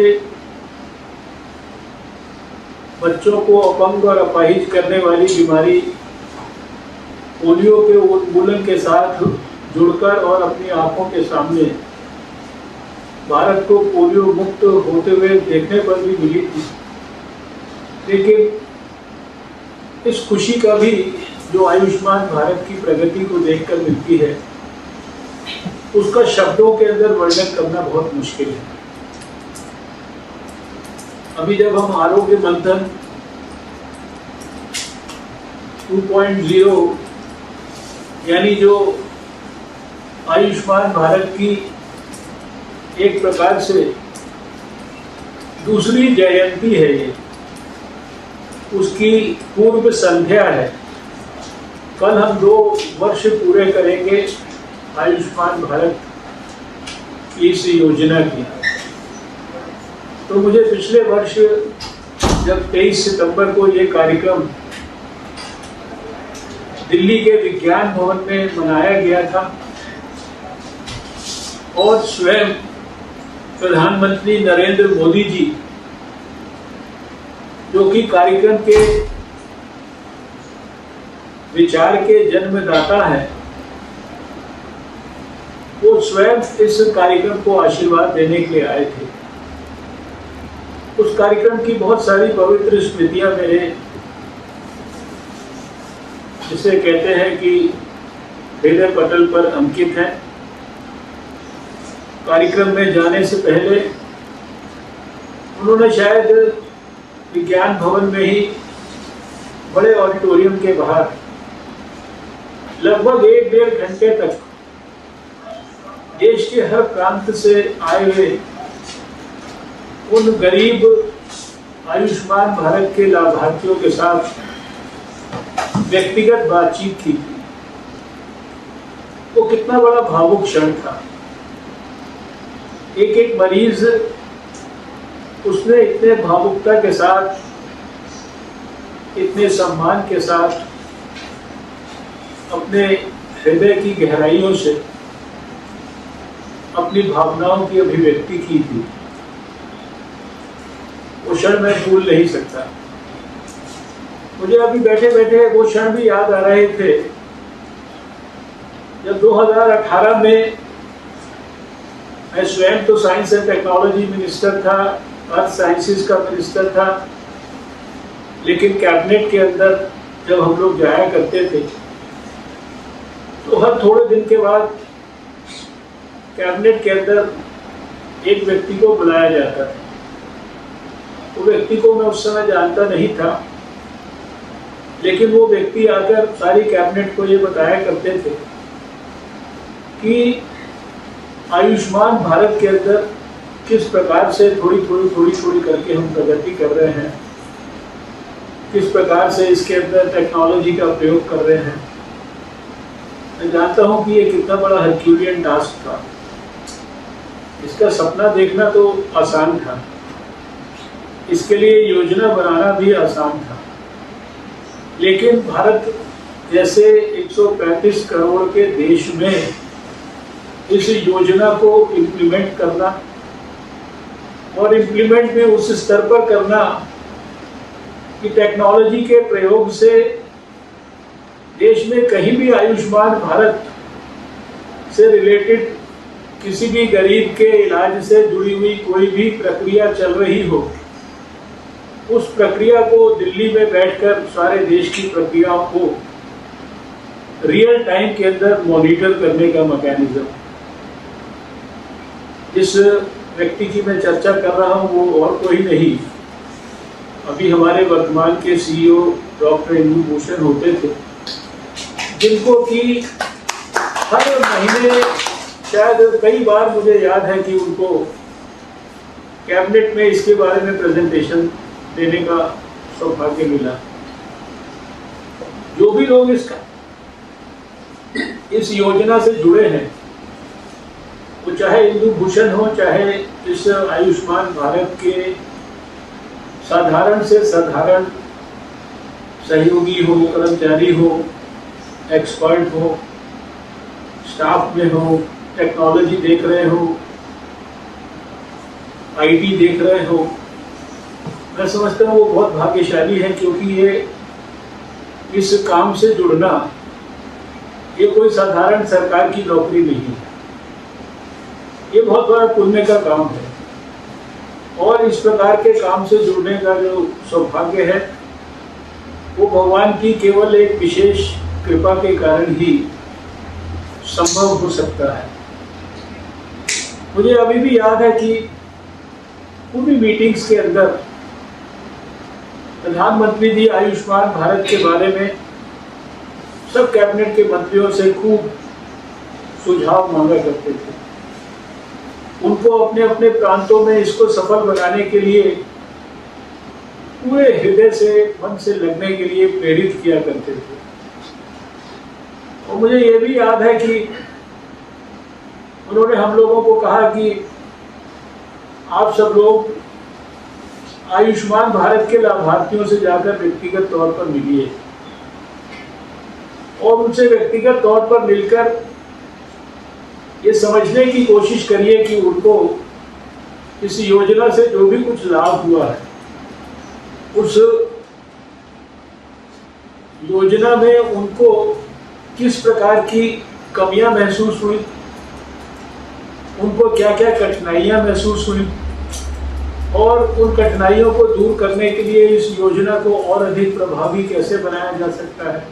बच्चों को अपंग और अपाहिज करने वाली बीमारी पोलियो के उन्मूलन के साथ जुड़कर और अपनी आंखों के सामने भारत को पोलियो मुक्त होते हुए देखने पर भी मिली थी। लेकिन इस खुशी का भी जो आयुष्मान भारत की प्रगति को देखकर मिलती है, उसका शब्दों के अंदर वर्णन करना बहुत मुश्किल है। अभी जब हम आरोग्य मंथन 2.0 यानी जो आयुष्मान भारत की एक प्रकार से दूसरी जयंती है, ये उसकी पूर्व संध्या है। कल हम 2 वर्ष पूरे करेंगे आयुष्मान भारत की इस योजना की। तो मुझे पिछले वर्ष जब 23 सितंबर को ये कार्यक्रम दिल्ली के विज्ञान भवन में मनाया गया था और स्वयं प्रधानमंत्री नरेंद्र मोदी जी, जो कि कार्यक्रम के विचार के जन्मदाता हैं, वो स्वयं इस कार्यक्रम को आशीर्वाद देने के लिए आए थे। उस कार्यक्रम की बहुत सारी पवित्र स्मृतियां मेरे, जिसे कहते हैं कि हृदय पटल पर अंकित है। कार्यक्रम में जाने से पहले उन्होंने शायद विज्ञान भवन में ही बड़े ऑडिटोरियम के बाहर लगभग 1-1.5 घंटे तक देश के हर प्रांत से आए हुए उन गरीब आयुष्मान भारत के लाभार्थियों के साथ व्यक्तिगत बातचीत की थी। वो कितना बड़ा भावुक क्षण था। एक मरीज उसने इतने भावुकता के साथ, इतने सम्मान के साथ अपने हृदय की गहराइयों से अपनी भावनाओं की अभिव्यक्ति की थी। वो क्षण मैं भूल नहीं सकता। मुझे अभी बैठे बैठे वो क्षण भी याद आ रहे थे जब 2018 में मैं स्वयं तो साइंस एंड टेक्नोलॉजी मिनिस्टर था, अर्थ साइंसेस का मिनिस्टर था, लेकिन कैबिनेट के अंदर जब हम लोग जाया करते थे तो हर थोड़े दिन के बाद कैबिनेट के अंदर एक व्यक्ति को बुलाया जाता था। वो व्यक्ति को मैं उस समय जानता नहीं था, लेकिन वो व्यक्ति आकर सारी कैबिनेट को ये बताया करते थे कि आयुष्मान भारत के अंदर किस प्रकार से थोड़ी करके हम प्रगति कर रहे हैं, किस प्रकार से इसके अंदर टेक्नोलॉजी का प्रयोग कर रहे हैं। मैं जानता हूं कि ये कितना बड़ा हरक्यूलियन टास्क था। इसका सपना देखना तो आसान था, इसके लिए योजना बनाना भी आसान था, लेकिन भारत जैसे 135 करोड़ के देश में इस योजना को इम्प्लीमेंट करना और इम्प्लीमेंट में उस स्तर पर करना कि टेक्नोलॉजी के प्रयोग से देश में कहीं भी आयुष्मान भारत से रिलेटेड किसी भी गरीब के इलाज से जुड़ी हुई कोई भी प्रक्रिया चल रही हो, उस प्रक्रिया को दिल्ली में बैठकर सारे देश की प्रक्रियाओं को रियल टाइम के अंदर मॉनिटर करने का मैकेनिज्म। जिस व्यक्ति की मैं चर्चा कर रहा हूं वो और कोई नहीं, अभी हमारे वर्तमान के सीईओ डॉक्टर इंदु भूषण होते थे, जिनको कि हर महीने शायद कई बार मुझे याद है कि उनको कैबिनेट में इसके बारे में प्रेजेंटेशन देने का सौभाग्य मिला। जो भी लोग इस योजना से जुड़े हैं, वो चाहे इंदु भूषण हो, चाहे इस आयुष्मान भारत के साधारण से साधारण सहयोगी हो, कर्मचारी हो, एक्सपर्ट हो, स्टाफ में हो, टेक्नोलॉजी देख रहे हो, आईटी देख रहे हो, मैं समझता हूँ वो बहुत भाग्यशाली है, क्योंकि ये इस काम से जुड़ना ये कोई साधारण सरकार की नौकरी नहीं है, ये बहुत बड़ा पुण्य का काम है। और इस प्रकार के काम से जुड़ने का जो सौभाग्य है वो भगवान की केवल एक विशेष कृपा के कारण ही संभव हो सकता है। मुझे अभी भी याद है कि पूरी मीटिंग्स के अंदर प्रधानमंत्री जी आयुष्मान भारत के बारे में सब कैबिनेट के मंत्रियों से खूब सुझाव मांगा करते थे। उनको अपने अपने प्रांतों में इसको सफल बनाने के लिए पूरे हृदय से, मन से लगने के लिए प्रेरित किया करते थे। और मुझे ये भी याद है कि उन्होंने हम लोगों को कहा कि आप सब लोग आयुष्मान भारत के लाभार्थियों से जाकर व्यक्तिगत तौर पर मिलिए और उनसे व्यक्तिगत तौर पर मिलकर ये समझने की कोशिश करिए कि उनको इस योजना से जो भी कुछ लाभ हुआ है, उस योजना में उनको किस प्रकार की कमियां महसूस हुई, उनको क्या क्या कठिनाइयां महसूस हुई और उन कठिनाइयों को दूर करने के लिए इस योजना को और अधिक प्रभावी कैसे बनाया जा सकता है।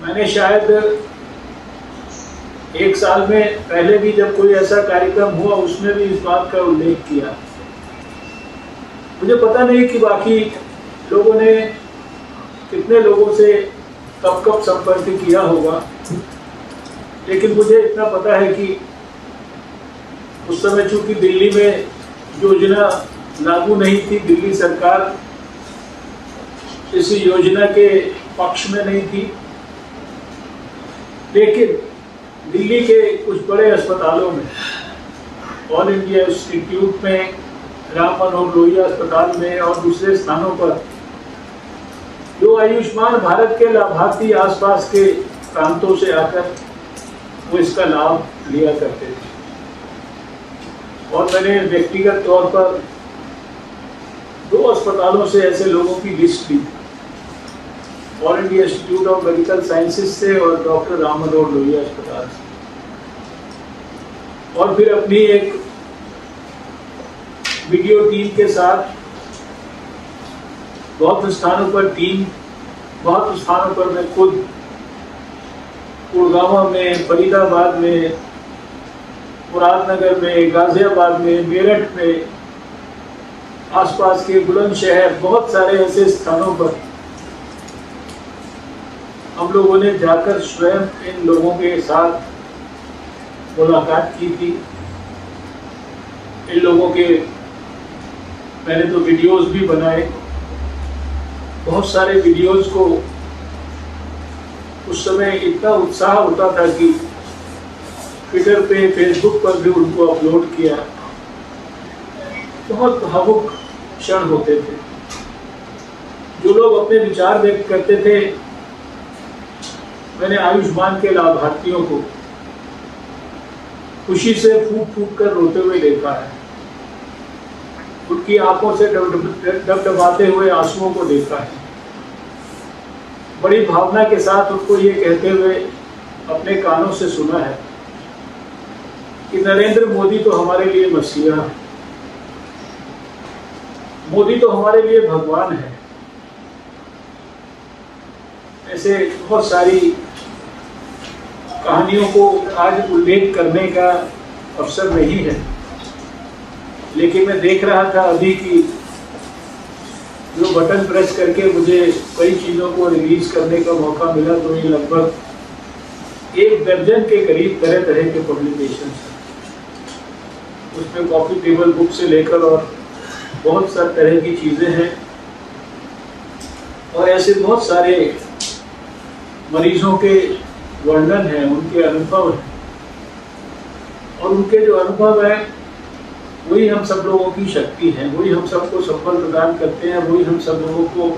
मैंने शायद एक साल में पहले भी जब कोई ऐसा कार्यक्रम हुआ उसमें भी इस बात का उल्लेख किया। मुझे पता नहीं कि बाकी लोगों ने कितने लोगों से कब कब संपर्क किया होगा, लेकिन मुझे इतना पता है कि उस समय चूंकि दिल्ली में योजना लागू नहीं थी, दिल्ली सरकार इस योजना के पक्ष में नहीं थी, लेकिन दिल्ली के कुछ बड़े अस्पतालों में, ऑल इंडिया इंस्टीट्यूट में, राम मनोहर लोहिया अस्पताल में और दूसरे स्थानों पर जो आयुष्मान भारत के लाभार्थी आसपास के प्रांतों से आकर वो इसका लाभ लिया करते थे। और मैंने व्यक्तिगत तौर पर 2 अस्पतालों से ऐसे लोगों की लिस्ट ली, All India Institute of Medical Sciences से और डॉक्टर राम मनोहर लोहिया अस्पताल से। और फिर अपनी एक वीडियो टीम के साथ बहुत स्थानों पर मैं खुद गुड़गांव में, फरीदाबाद में, मुरादनगर में, गाजियाबाद में, मेरठ में, आसपास के बुलंदशहर, बहुत सारे ऐसे स्थानों पर हम लोगों ने जाकर स्वयं इन लोगों के साथ मुलाकात की थी। इन लोगों के मैंने तो वीडियोस भी बनाए, बहुत सारे वीडियोस को उस समय इतना उत्साह होता था कि ट्विटर पे, फेसबुक पर भी उनको अपलोड किया। बहुत भावुक क्षण होते थे। जो लोग अपने विचार व्यक्त करते थे, मैंने आयुष्मान के लाभार्थियों को खुशी से फूंक फूंक कर रोते हुए देखा है। उनकी आंखों से डबडबाते हुए आंसुओं को देखा है। बड़ी भावना के साथ उनको ये कहते हुए अपने कानों से सुना है कि नरेंद्र मोदी तो हमारे लिए मसीहा है, मोदी तो हमारे लिए भगवान है। ऐसे बहुत सारी कहानियों को आज उल्लेख करने का अवसर नहीं है, लेकिन मैं देख रहा था अभी कि जो बटन प्रेस करके मुझे कई चीज़ों को रिलीज करने का मौका मिला, तो ये लगभग 1 दर्जन के करीब तरह तरह के पब्लिकेशन हैं। उसमें कॉफी टेबल बुक से लेकर और बहुत सारी तरह की चीज़ें हैं, और ऐसे बहुत सारे मरीजों के वर्णन हैं, उनके अनुभव हैं, और उनके जो अनुभव हैं वही हम सब लोगों की शक्ति है, वही हम सबको सफल प्रदान करते हैं, वही हम सब लोगों को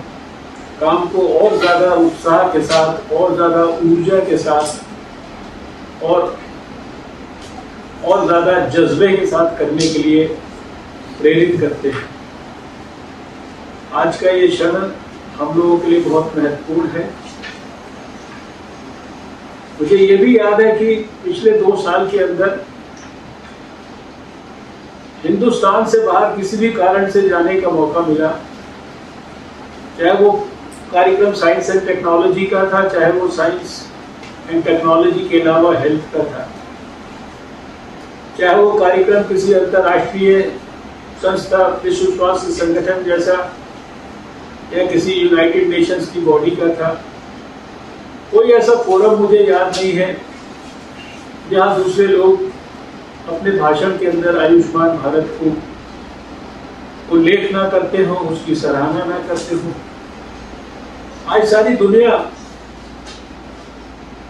काम को और ज़्यादा उत्साह के साथ, और ज़्यादा ऊर्जा के साथ और ज़्यादा जज्बे के साथ करने के लिए प्रेरित करते हैं। आज का ये क्षण हम लोगों के लिए बहुत महत्वपूर्ण है। मुझे ये भी याद है कि पिछले 2 साल के अंदर हिंदुस्तान से बाहर किसी भी कारण से जाने का मौका मिला, चाहे वो कार्यक्रम साइंस एंड टेक्नोलॉजी का था, चाहे वो साइंस एंड टेक्नोलॉजी के अलावा हेल्थ का था, चाहे वो कार्यक्रम किसी अंतर्राष्ट्रीय संस्था, विश्व स्वास्थ्य संगठन जैसा, या किसी यूनाइटेड नेशंस की बॉडी का था। कोई ऐसा फोरम मुझे याद नहीं है जहाँ दूसरे लोग अपने भाषण के अंदर आयुष्मान भारत को उल्लेख ना करते हो, उसकी सराहना ना करते हो। आज सारी दुनिया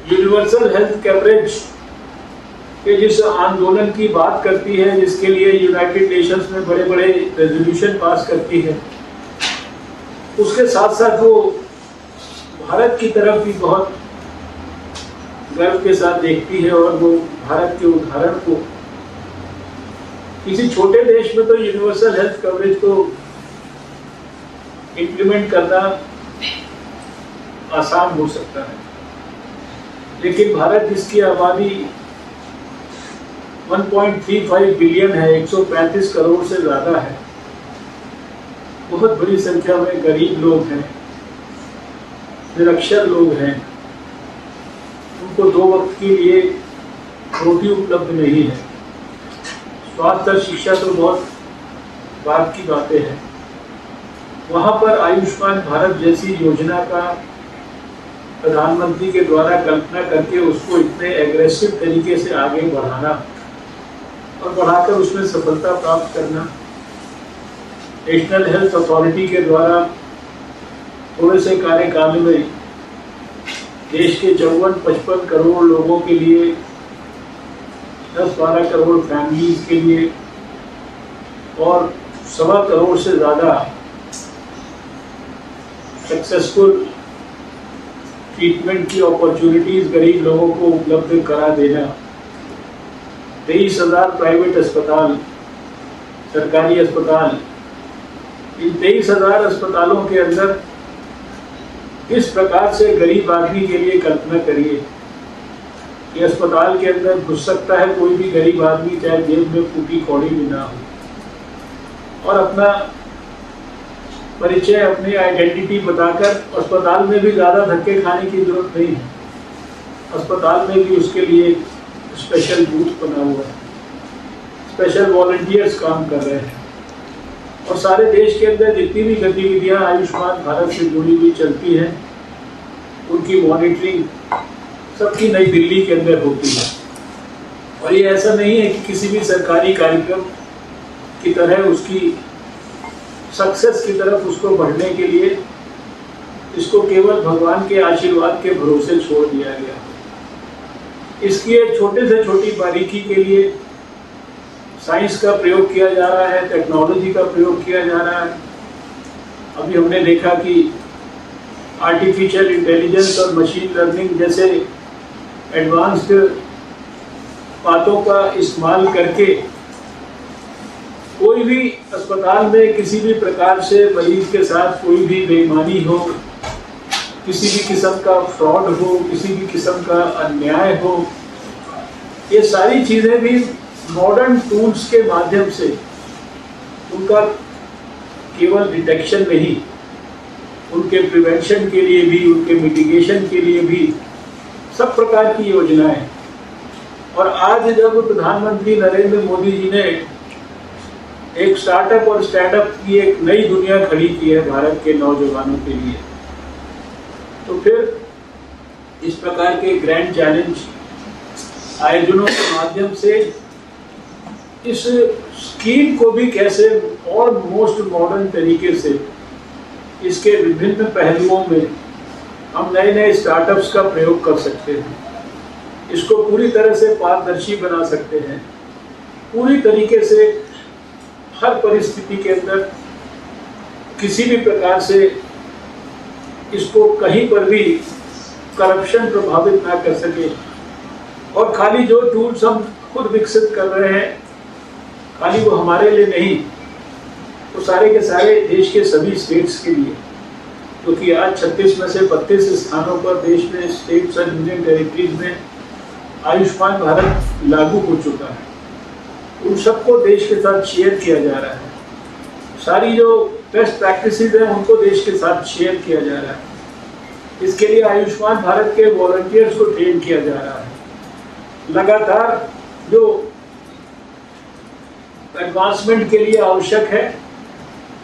यूनिवर्सल हेल्थ कवरेज के जिस आंदोलन की बात करती है, जिसके लिए यूनाइटेड नेशंस में बड़े बड़े रेजोल्यूशन पास करती है, उसके साथ साथ वो भारत की तरफ भी बहुत गर्व के साथ देखती है, और वो भारत के उदाहरण को किसी छोटे देश में तो यूनिवर्सल हेल्थ कवरेज को इम्प्लीमेंट करना आसान हो सकता है, लेकिन भारत जिसकी आबादी 1.35 बिलियन है, 135 करोड़ से ज़्यादा है, बहुत बड़ी संख्या में गरीब लोग हैं, निरक्षर लोग हैं, उनको 2 वक्त के लिए रोटी उपलब्ध नहीं है। स्वास्थ्य और शिक्षा तो बहुत बात की बातें हैं। वहाँ पर आयुष्मान भारत जैसी योजना का प्रधानमंत्री के द्वारा कल्पना करके उसको इतने एग्रेसिव तरीके से आगे बढ़ाना और बढ़ाकर उसमें सफलता प्राप्त करना, नेशनल हेल्थ अथॉरिटी के द्वारा थोड़े से कार्यकाल में देश के 54-55 करोड़ लोगों के लिए, 10-12 करोड़ फैमिलीज के लिए और 1.25 करोड़ से ज़्यादा सक्सेसफुल ट्रीटमेंट की अपॉर्चुनिटीज़ गरीब लोगों को उपलब्ध करा देना, 23,000 प्राइवेट अस्पताल, सरकारी अस्पताल, इन 23,000 अस्पतालों के अंदर किस प्रकार से गरीब आदमी के लिए कल्पना करिए कि अस्पताल के अंदर घुस सकता है कोई भी गरीब आदमी, चाहे जेब में फूटी कौड़ी भी ना हो, और अपना परिचय, अपनी आइडेंटिटी बताकर अस्पताल में भी ज़्यादा धक्के खाने की जरूरत नहीं है। अस्पताल में भी उसके लिए स्पेशल बूथ बना हुआ है, स्पेशल वॉलंटियर्स काम कर रहे हैं, और सारे देश के अंदर जितनी भी गतिविधियां आयुष्मान भारत से जुड़ी हुई चलती हैं, उन उनकी मॉनिटरिंग सबकी नई दिल्ली के अंदर होती है। और ये ऐसा नहीं है कि किसी भी सरकारी कार्यक्रम की तरह उसकी सक्सेस की तरफ उसको बढ़ने के लिए इसको केवल भगवान के आशीर्वाद के भरोसे छोड़ दिया गया। इसकी एक छोटे से छोटी बारीकी के लिए साइंस का प्रयोग किया जा रहा है, टेक्नोलॉजी का प्रयोग किया जा रहा है। अभी हमने देखा कि आर्टिफिशियल इंटेलिजेंस और मशीन लर्निंग जैसे एडवांस्ड बातों का इस्तेमाल करके कोई भी अस्पताल में किसी भी प्रकार से मरीज के साथ कोई भी बेईमानी हो, किसी भी किस्म का फ्रॉड हो, किसी भी किस्म का अन्याय हो, ये सारी चीज़ें भी मॉडर्न टूल्स के माध्यम से उनका केवल डिटेक्शन नहीं, उनके प्रिवेंशन के लिए भी, उनके मिटिगेशन के लिए भी सब प्रकार की योजनाएं। और आज जब प्रधानमंत्री नरेंद्र मोदी जी ने एक स्टार्टअप और स्टैंडअप की एक नई दुनिया खड़ी की है भारत के नौजवानों के लिए, तो फिर इस प्रकार के ग्रैंड चैलेंज आयोजनों के माध्यम से इस स्कीम को भी कैसे और मोस्ट मॉडर्न तरीके से इसके विभिन्न पहलुओं में हम नए नए स्टार्टअप्स का प्रयोग कर सकते हैं, इसको पूरी तरह से पारदर्शी बना सकते हैं, पूरी तरीके से हर परिस्थिति के अंदर किसी भी प्रकार से इसको कहीं पर भी करप्शन प्रभावित ना कर सके। और खाली जो टूल्स हम खुद विकसित कर रहे हैं, खाली वो हमारे लिए नहीं, वो सारे के सारे देश के सभी स्टेट्स के लिए, क्योंकि आज 36 में से 32 स्थानों पर देश में स्टेट्स और यूनियन टेरिटरीज में आयुष्मान भारत लागू हो चुका है। उन सबको देश के साथ शेयर किया जा रहा है, सारी जो बेस्ट प्रैक्टिसेस हैं उनको देश के साथ शेयर किया जा रहा है। इसके लिए आयुष्मान भारत के वॉलंटियर्स को ट्रेन किया जा रहा है। लगातार जो एडवांसमेंट के लिए आवश्यक है,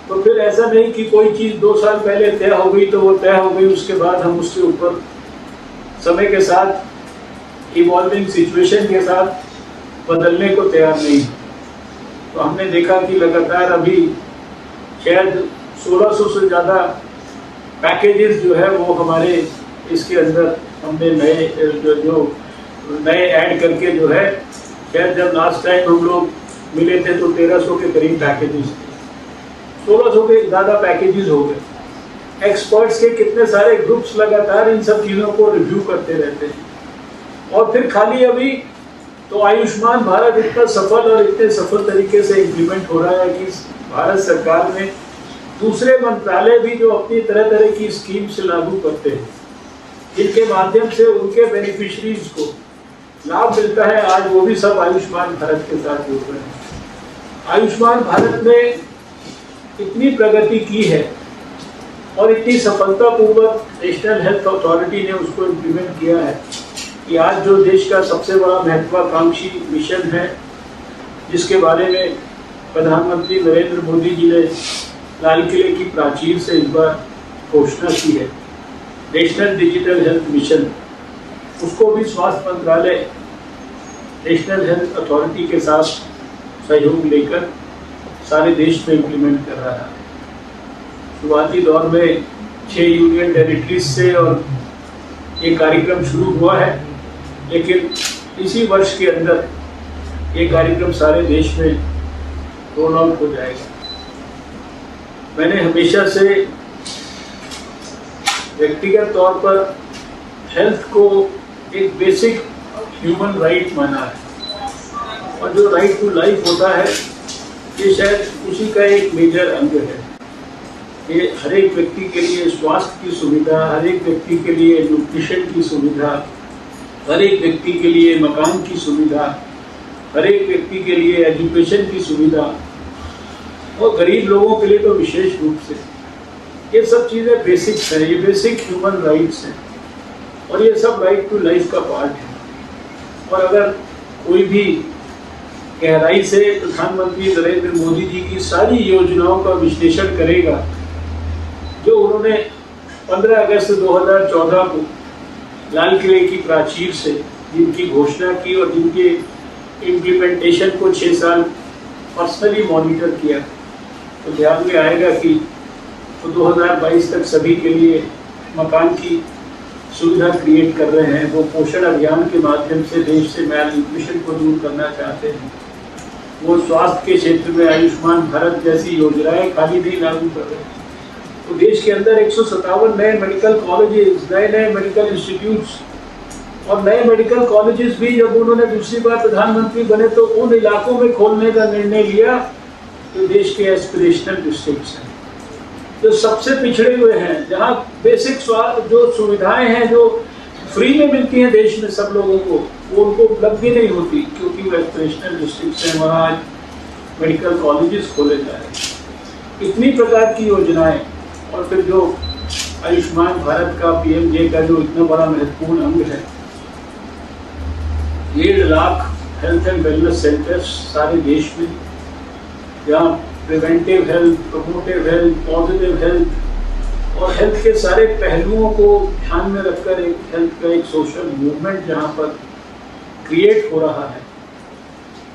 तो फिर ऐसा नहीं कि कोई चीज़ 2 साल पहले तय हो गई तो वो तय हो गई, उसके बाद हम उसके ऊपर समय के साथ इवॉल्विंग सिचुएशन के साथ बदलने को तैयार नहीं। तो हमने देखा कि लगातार अभी शायद 1600 से ज़्यादा पैकेजेस जो है वो हमारे इसके अंदर हमने नए ऐड करके जो है, शायद जब लास्ट टाइम हम लोग मिले थे तो 1300 के करीब पैकेजेस थे, 1600 के ज़्यादा पैकेजेस हो गए। एक्सपर्ट्स के कितने सारे ग्रुप्स लगातार इन सब चीज़ों को रिव्यू करते रहते हैं। और फिर खाली अभी तो आयुष्मान भारत इतना सफल और इतने सफल तरीके से इम्प्लीमेंट हो रहा है कि भारत सरकार में दूसरे मंत्रालय भी जो अपनी तरह तरह की स्कीम्स लागू करते हैं, जिनके माध्यम से उनके बेनिफिशरीज को लाभ मिलता है, आज वो भी सब आयुष्मान भारत के साथ जुड़ रहे हैं। आयुष्मान भारत ने इतनी प्रगति की है और इतनी सफलतापूर्वक नेशनल हेल्थ अथॉरिटी ने उसको इम्प्लीमेंट किया है कि आज जो देश का सबसे बड़ा महत्वाकांक्षी मिशन है, जिसके बारे में प्रधानमंत्री नरेंद्र मोदी जी ने लाल किले की प्राचीर से इस बार घोषणा की है, नेशनल डिजिटल हेल्थ मिशन, उसको भी स्वास्थ्य मंत्रालय नेशनल हेल्थ अथॉरिटी के साथ सहयोग लेकर सारे देश में इम्प्लीमेंट कर रहा है। शुरुआती दौर में 6 यूनियन टेरिटरीज से और ये कार्यक्रम शुरू हुआ है, लेकिन इसी वर्ष के अंदर ये कार्यक्रम सारे देश में रोल आउट हो जाएगा। मैंने हमेशा से व्यक्तिगत तौर पर हेल्थ को एक बेसिक ह्यूमन राइट माना है, और जो राइट टू लाइफ होता है ये शायद उसी का एक मेजर अंग है। ये हर एक व्यक्ति के लिए स्वास्थ्य की सुविधा, हर एक व्यक्ति के लिए न्यूट्रिशन की सुविधा, हर एक व्यक्ति के लिए मकान की सुविधा, हर एक व्यक्ति के लिए एजुकेशन की सुविधा, और गरीब लोगों के लिए तो विशेष रूप से ये सब चीज़ें बेसिक्स हैं, ये बेसिक ह्यूमन राइट्स हैं, और ये सब राइट टू लाइफ का पार्ट है। और अगर कोई भी गहराई से प्रधानमंत्री नरेंद्र मोदी जी की सारी योजनाओं का विश्लेषण करेगा, जो उन्होंने 15 अगस्त 2014 को लाल किले की प्राचीर से जिनकी घोषणा की और जिनके इम्प्लीमेंटेशन को 6 साल पर्सनली मॉनिटर किया, तो ध्यान में आएगा कि तो 2022 तक सभी के लिए मकान की सुविधा क्रिएट कर रहे हैं। वो पोषण अभियान के माध्यम से देश से मैल न्यूट्रिशन को दूर करना चाहते हैं। वो स्वास्थ्य के क्षेत्र में आयुष्मान भारत जैसी योजनाएं खाली नहीं लागू कर रहे हैं। तो देश के अंदर 157 नए मेडिकल कॉलेजेस, नए मेडिकल इंस्टीट्यूट्स और नए मेडिकल कॉलेजेस भी जब उन्होंने दूसरी बार प्रधानमंत्री बने तो उन इलाकों में खोलने का निर्णय लिया जो देश के एस्पिरेशनल डिस्ट्रिक्ट्स हैं, जो सबसे पिछड़े हुए हैं, जहाँ बेसिक स्वास्थ्य जो सुविधाएं हैं जो फ्री में मिलती हैं देश में सब लोगों को, वो उनको उपलब्ध ही नहीं होती क्योंकि वो एस्पिरेशनल डिस्ट्रिक्ट्स हैं, वहाँ आज मेडिकल कॉलेजेस खोले जा रहे हैं। इतनी प्रकार की योजनाएं और फिर जो आयुष्मान भारत का PMJ का जो इतना बड़ा महत्वपूर्ण अंग है, 1.5 lakh health and wellness centres सारे देश में, जहाँ preventive health, promotive health, positive health और हेल्थ के सारे पहलुओं को ध्यान में रखकर एक हेल्थ का एक सोशल मूवमेंट जहाँ पर क्रिएट हो रहा है,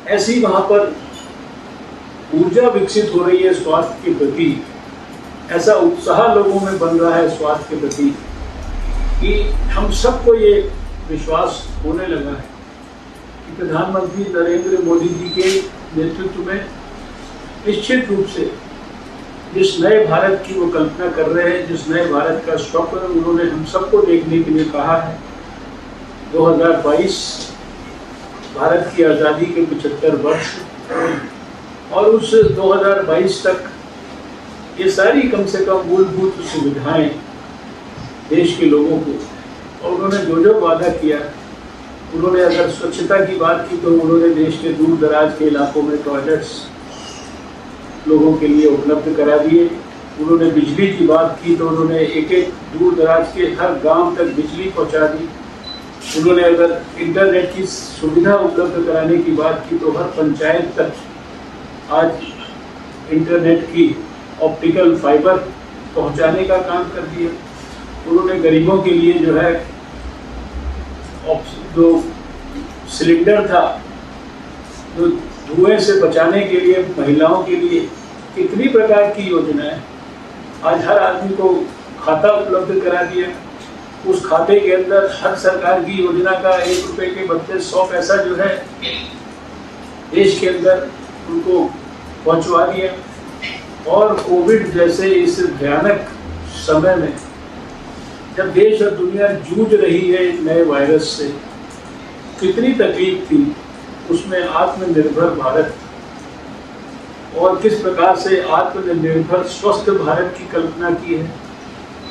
ऐसी वहाँ पर ऊर्जा विकसित हो रही है स्वास्थ्य के प्रति, ऐसा उत्साह लोगों में बन रहा है स्वास्थ्य के प्रति कि हम सबको ये विश्वास होने लगा है कि प्रधानमंत्री नरेंद्र मोदी जी के नेतृत्व में निश्चित रूप से जिस नए भारत की वो कल्पना कर रहे हैं, जिस नए भारत का स्वप्न उन्होंने हम सबको देखने के लिए कहा है, 2022 भारत की आज़ादी के 75 वर्ष और उस 2022 तक ये सारी कम से कम मूलभूत सुविधाएं देश के लोगों को, और उन्होंने जो वादा किया, उन्होंने अगर स्वच्छता की बात की तो उन्होंने देश के दूर दराज के इलाकों में टॉयलेट्स लोगों के लिए उपलब्ध करा दिए। उन्होंने बिजली की बात की तो उन्होंने एक दूर दराज के हर गांव तक बिजली पहुंचा दी। उन्होंने अगर इंटरनेट की सुविधा उपलब्ध कराने की बात की तो हर पंचायत तक आज इंटरनेट की ऑप्टिकल फाइबर पहुंचाने का काम कर दिया। उन्होंने गरीबों के लिए जो है जो सिलेंडर था, जो धुएं से बचाने के लिए महिलाओं के लिए कितनी प्रकार की योजनाएं, आज हर आदमी को खाता उपलब्ध करा दिया। उस खाते के अंदर हर सरकार की योजना का 1 रुपए के बदले 100 पैसा जो है देश के अंदर उनको पहुंचवा दिया। और कोविड जैसे इस भयानक समय में जब देश और दुनिया जूझ रही है एक नए वायरस से, कितनी तकलीफ थी, उसमें आत्मनिर्भर भारत और किस प्रकार से आत्मनिर्भर स्वस्थ भारत की कल्पना की है,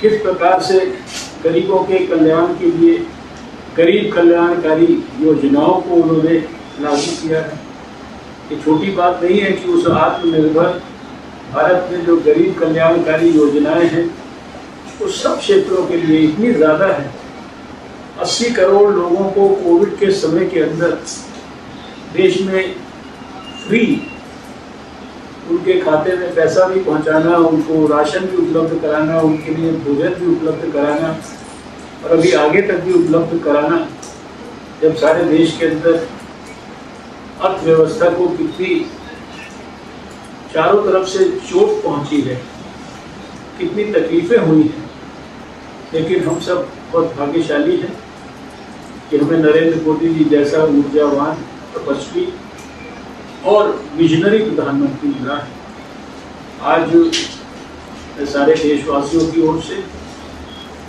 किस प्रकार से गरीबों के कल्याण के लिए गरीब कल्याणकारी योजनाओं को उन्होंने लागू किया है। ये छोटी बात नहीं है कि उस आत्मनिर्भर भारत में जो गरीब कल्याणकारी योजनाएं हैं उस सब क्षेत्रों के लिए इतनी ज़्यादा है। 80 करोड़ लोगों को कोविड के समय के अंदर देश में फ्री उनके खाते में पैसा भी पहुंचाना, उनको राशन भी उपलब्ध कराना, उनके लिए भोजन भी उपलब्ध कराना और अभी आगे तक भी उपलब्ध कराना। जब सारे देश के अंदर अर्थव्यवस्था को कितनी चारों तरफ से चोट पहुंची है, कितनी तकलीफें हुई हैं, लेकिन हम सब बहुत भाग्यशाली हैं कि हमें नरेंद्र मोदी जी जैसा ऊर्जावान, तपस्वी और विजनरी प्रधानमंत्री मिला है। आज मैं सारे देशवासियों की ओर से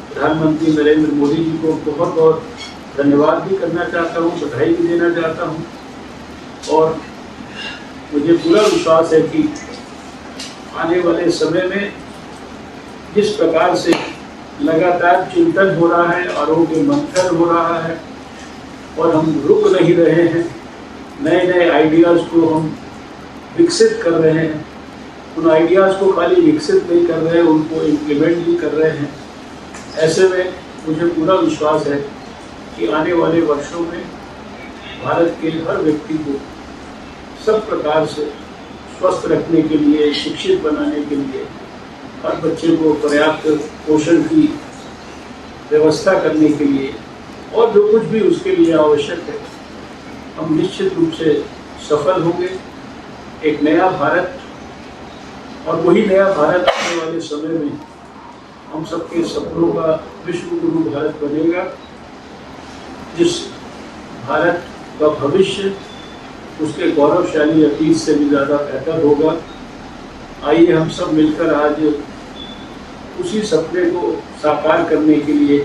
प्रधानमंत्री नरेंद्र मोदी जी को बहुत बहुत धन्यवाद भी करना चाहता हूँ, बधाई भी देना चाहता हूँ और मुझे पूरा विश्वास है कि आने वाले समय में जिस प्रकार से लगातार चिंतन हो रहा है, आरोग्य मंथन हो रहा है और हम रुक नहीं रहे हैं, नए नए आइडियाज़ को हम विकसित कर रहे हैं, उन आइडियाज़ को खाली विकसित नहीं कर रहे हैं, उनको इम्प्लीमेंट भी कर रहे हैं। ऐसे में मुझे पूरा विश्वास है कि आने वाले वर्षों में भारत के हर व्यक्ति को सब प्रकार से स्वस्थ रखने के लिए, शिक्षित बनाने के लिए, हर बच्चे को पर्याप्त पोषण की व्यवस्था करने के लिए और जो कुछ भी उसके लिए आवश्यक है, हम निश्चित रूप से सफल होंगे। एक नया भारत, और वही नया भारत आने वाले समय में हम सबके सपनों का विश्व गुरु भारत बनेगा, जिस भारत का भविष्य उसके गौरवशाली अतीत से भी ज़्यादा बेहतर होगा। आइए हम सब मिलकर आज उसी सपने को साकार करने के लिए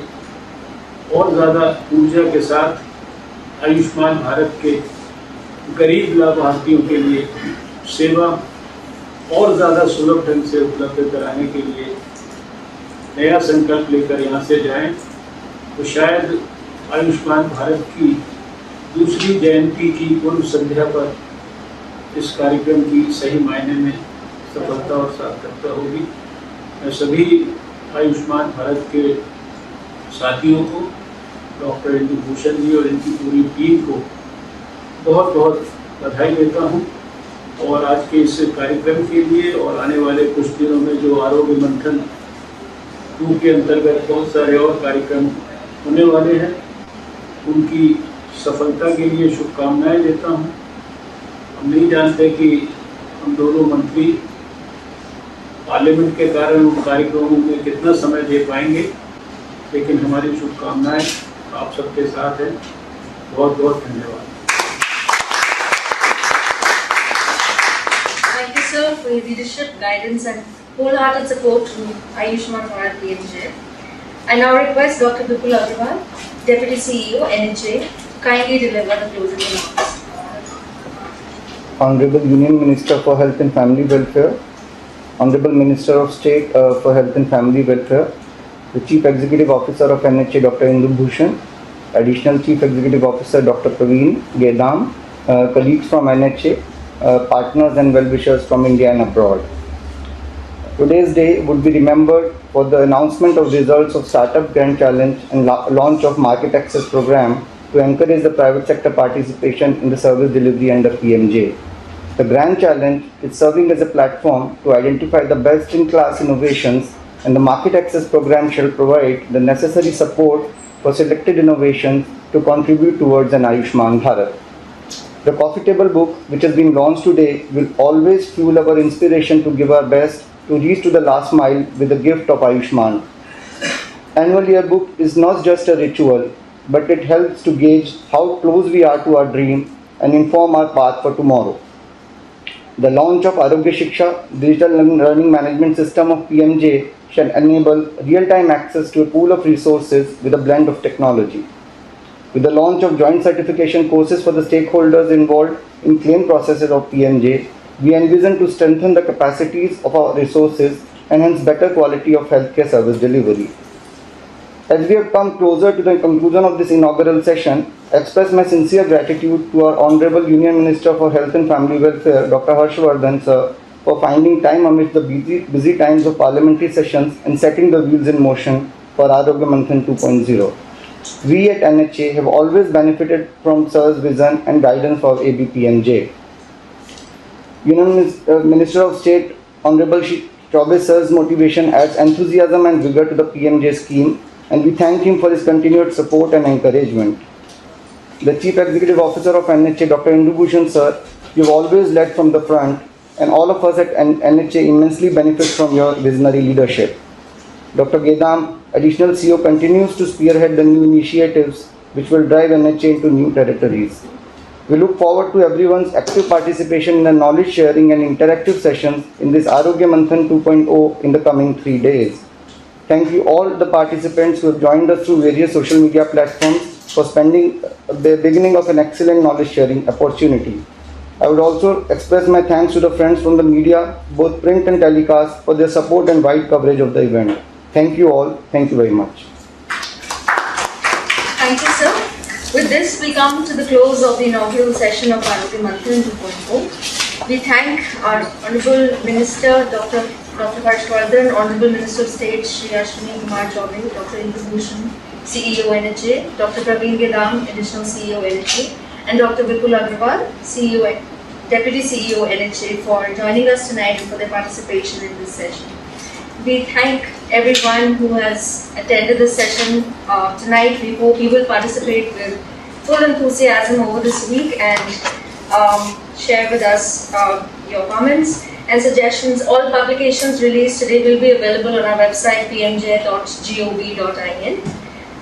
और ज़्यादा ऊर्जा के साथ आयुष्मान भारत के गरीब लाभार्थियों के लिए सेवा और ज़्यादा सुलभ ढंग से उपलब्ध कराने के लिए नया संकल्प लेकर यहाँ से जाएं, तो शायद आयुष्मान भारत की दूसरी जयंती की पूर्व संध्या पर इस कार्यक्रम की सही मायने में सफलता और सार्थकता होगी। मैं सभी आयुष्मान भारत के साथियों को, डॉक्टर इंदु भूषण जी और इनकी पूरी टीम को बहुत बहुत बधाई देता हूँ। और आज के इस कार्यक्रम के लिए और आने वाले कुछ दिनों में जो आरोग्य मंथन 2 के अंतर्गत बहुत सारे और कार्यक्रम होने वाले हैं, उनकी सफलता के लिए शुभकामनाएं देता हूं। हम नहीं जानते कि हम दोनों मंत्री पार्लियामेंट के कारण उन कार्यक्रमों में कितना समय दे पाएंगे, लेकिन हमारी शुभकामनाएं आप सबके साथ हैं। बहुत बहुत धन्यवाद। Thank you, sir, for your leadership, guidance, and wholehearted support to Ayushman Bharat PMJ. I now request Dr. Vipul Agrawal, Deputy CEO, NHA, kindly deliver the closing remarks. Honorable Union Minister for Health and Family Welfare, Honorable Minister of State for Health and Family Welfare, the Chief Executive Officer of NHA, Dr. Indu Bhushan, Additional Chief Executive Officer, Dr. Praveen Gedam, colleagues from NHA, partners and well-wishers from India and abroad. Today's day would be remembered for the announcement of results of Startup Grand Challenge and launch of Market Access Program to encourage the private sector participation in the service delivery under PMJ. The Grand Challenge is serving as a platform to identify the best-in-class innovations, and the Market Access Program shall provide the necessary support for selected innovations to contribute towards an Ayushman Bharat. The coffee table book, which has been launched today, will always fuel our inspiration to give our best to reach to the last mile with the gift of Ayushman. Annual yearbook is not just a ritual, but it helps to gauge how close we are to our dream and inform our path for tomorrow. The launch of Arogya Shiksha, digital learning management system of PMJ, shall enable real-time access to a pool of resources with a blend of technology. With the launch of joint certification courses for the stakeholders involved in claim processes of PMJ, we envision to strengthen the capacities of our resources and hence better quality of healthcare service delivery. As we have come closer to the conclusion of this inaugural session, I express my sincere gratitude to our Honorable Union Minister for Health and Family Welfare, Dr. Harshvardhan sir, for finding time amidst the busy times of parliamentary sessions and setting the wheels in motion for Arogya Manthan 2.0. We at NHA have always benefited from sir's vision and guidance for ABPMJ. Union Minister of State, Honorable Chaubey sir's motivation adds enthusiasm and vigor to the PMJ scheme, and we thank him for his continued support and encouragement. The Chief Executive Officer of NHA, Dr. Indu Bhushan sir, you have always led from the front, and all of us at NHA immensely benefit from your visionary leadership. Dr. Gedam, Additional CEO, continues to spearhead the new initiatives which will drive NHA into new territories. We look forward to everyone's active participation in the knowledge sharing and interactive sessions in this Arogya Manthan 2.0 in the coming 3 days. Thank you all the participants who have joined us through various social media platforms for spending the beginning of an excellent knowledge sharing opportunity. I would also express my thanks to the friends from the media, both print and telecast, for their support and wide coverage of the event. Thank you all. Thank you very much. Thank you, sir. With this, we come to the close of the inaugural session of Arogya Manthan 2.0. We thank our Honorable Minister, Dr. Harshvardhan, Honorable Minister of State, Shri Ashwini Kumar Chaubey, Dr. Indu Bhushan, CEO NHA, Dr. Praveen Gedam, Additional CEO NHA, and Dr. Vipul Agrawal, Deputy CEO NHA, for joining us tonight and for their participation in this session. We thank everyone who has attended this session tonight. We hope you will participate with full enthusiasm over this week and share with us your comments and suggestions. All publications released today will be available on our website pmj.gov.in.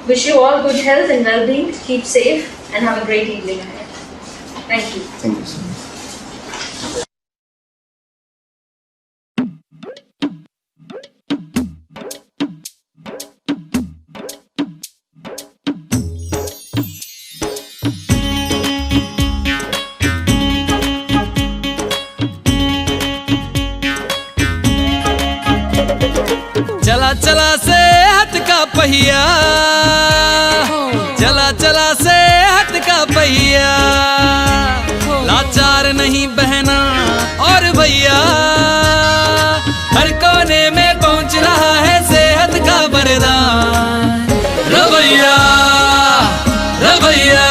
Wish you all good health and well-being. Keep safe and have a great evening ahead. Thank you. Thank you, sir. चला चला सेहत का पहिया, चला चला सेहत का पहिया, लाचार नहीं बहना और भैया, हर कोने में पहुंच रहा है सेहत का वरदान। रवैया रवैया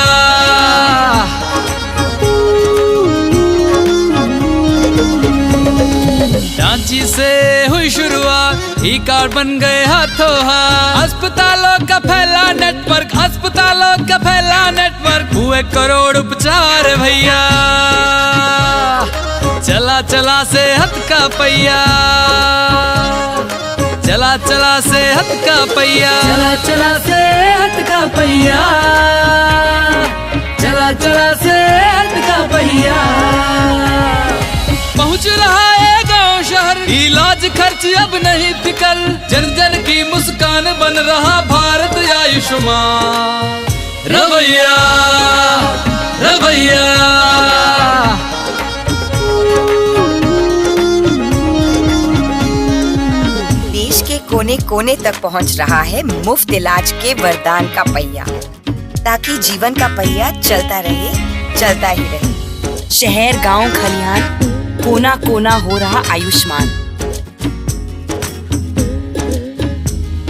रांची से हुई शुरुआत, ई कार्ड बन गए हाथों हाथ। अस्पतालों का फैला नेटवर्क, अस्पतालों का फैला नेटवर्क, हुए करोड़ उपचार भैया। चला चला सेहत का पहिया, चला चला सेहत का पहिया, चला चला सेहत का पहिया, चला चला सेहत का पहिया। पहुंच रहा है गांव शहर, इलाज खर्च अब नहीं फिकर, जन जन की मुस्कान बन रहा भारत आयुष्मान। रवैया रवैया देश के कोने कोने तक पहुंच रहा है मुफ्त इलाज के वरदान का पहिया, ताकि जीवन का पहिया चलता रहे, चलता ही रहे। शहर गांव खलिहान कोना कोना हो रहा आयुष्मान।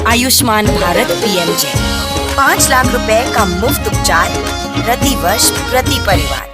आयुष्मान भारत पीएमजे 5 लाख रुपए का मुफ्त उपचार प्रति वर्ष प्रति परिवार।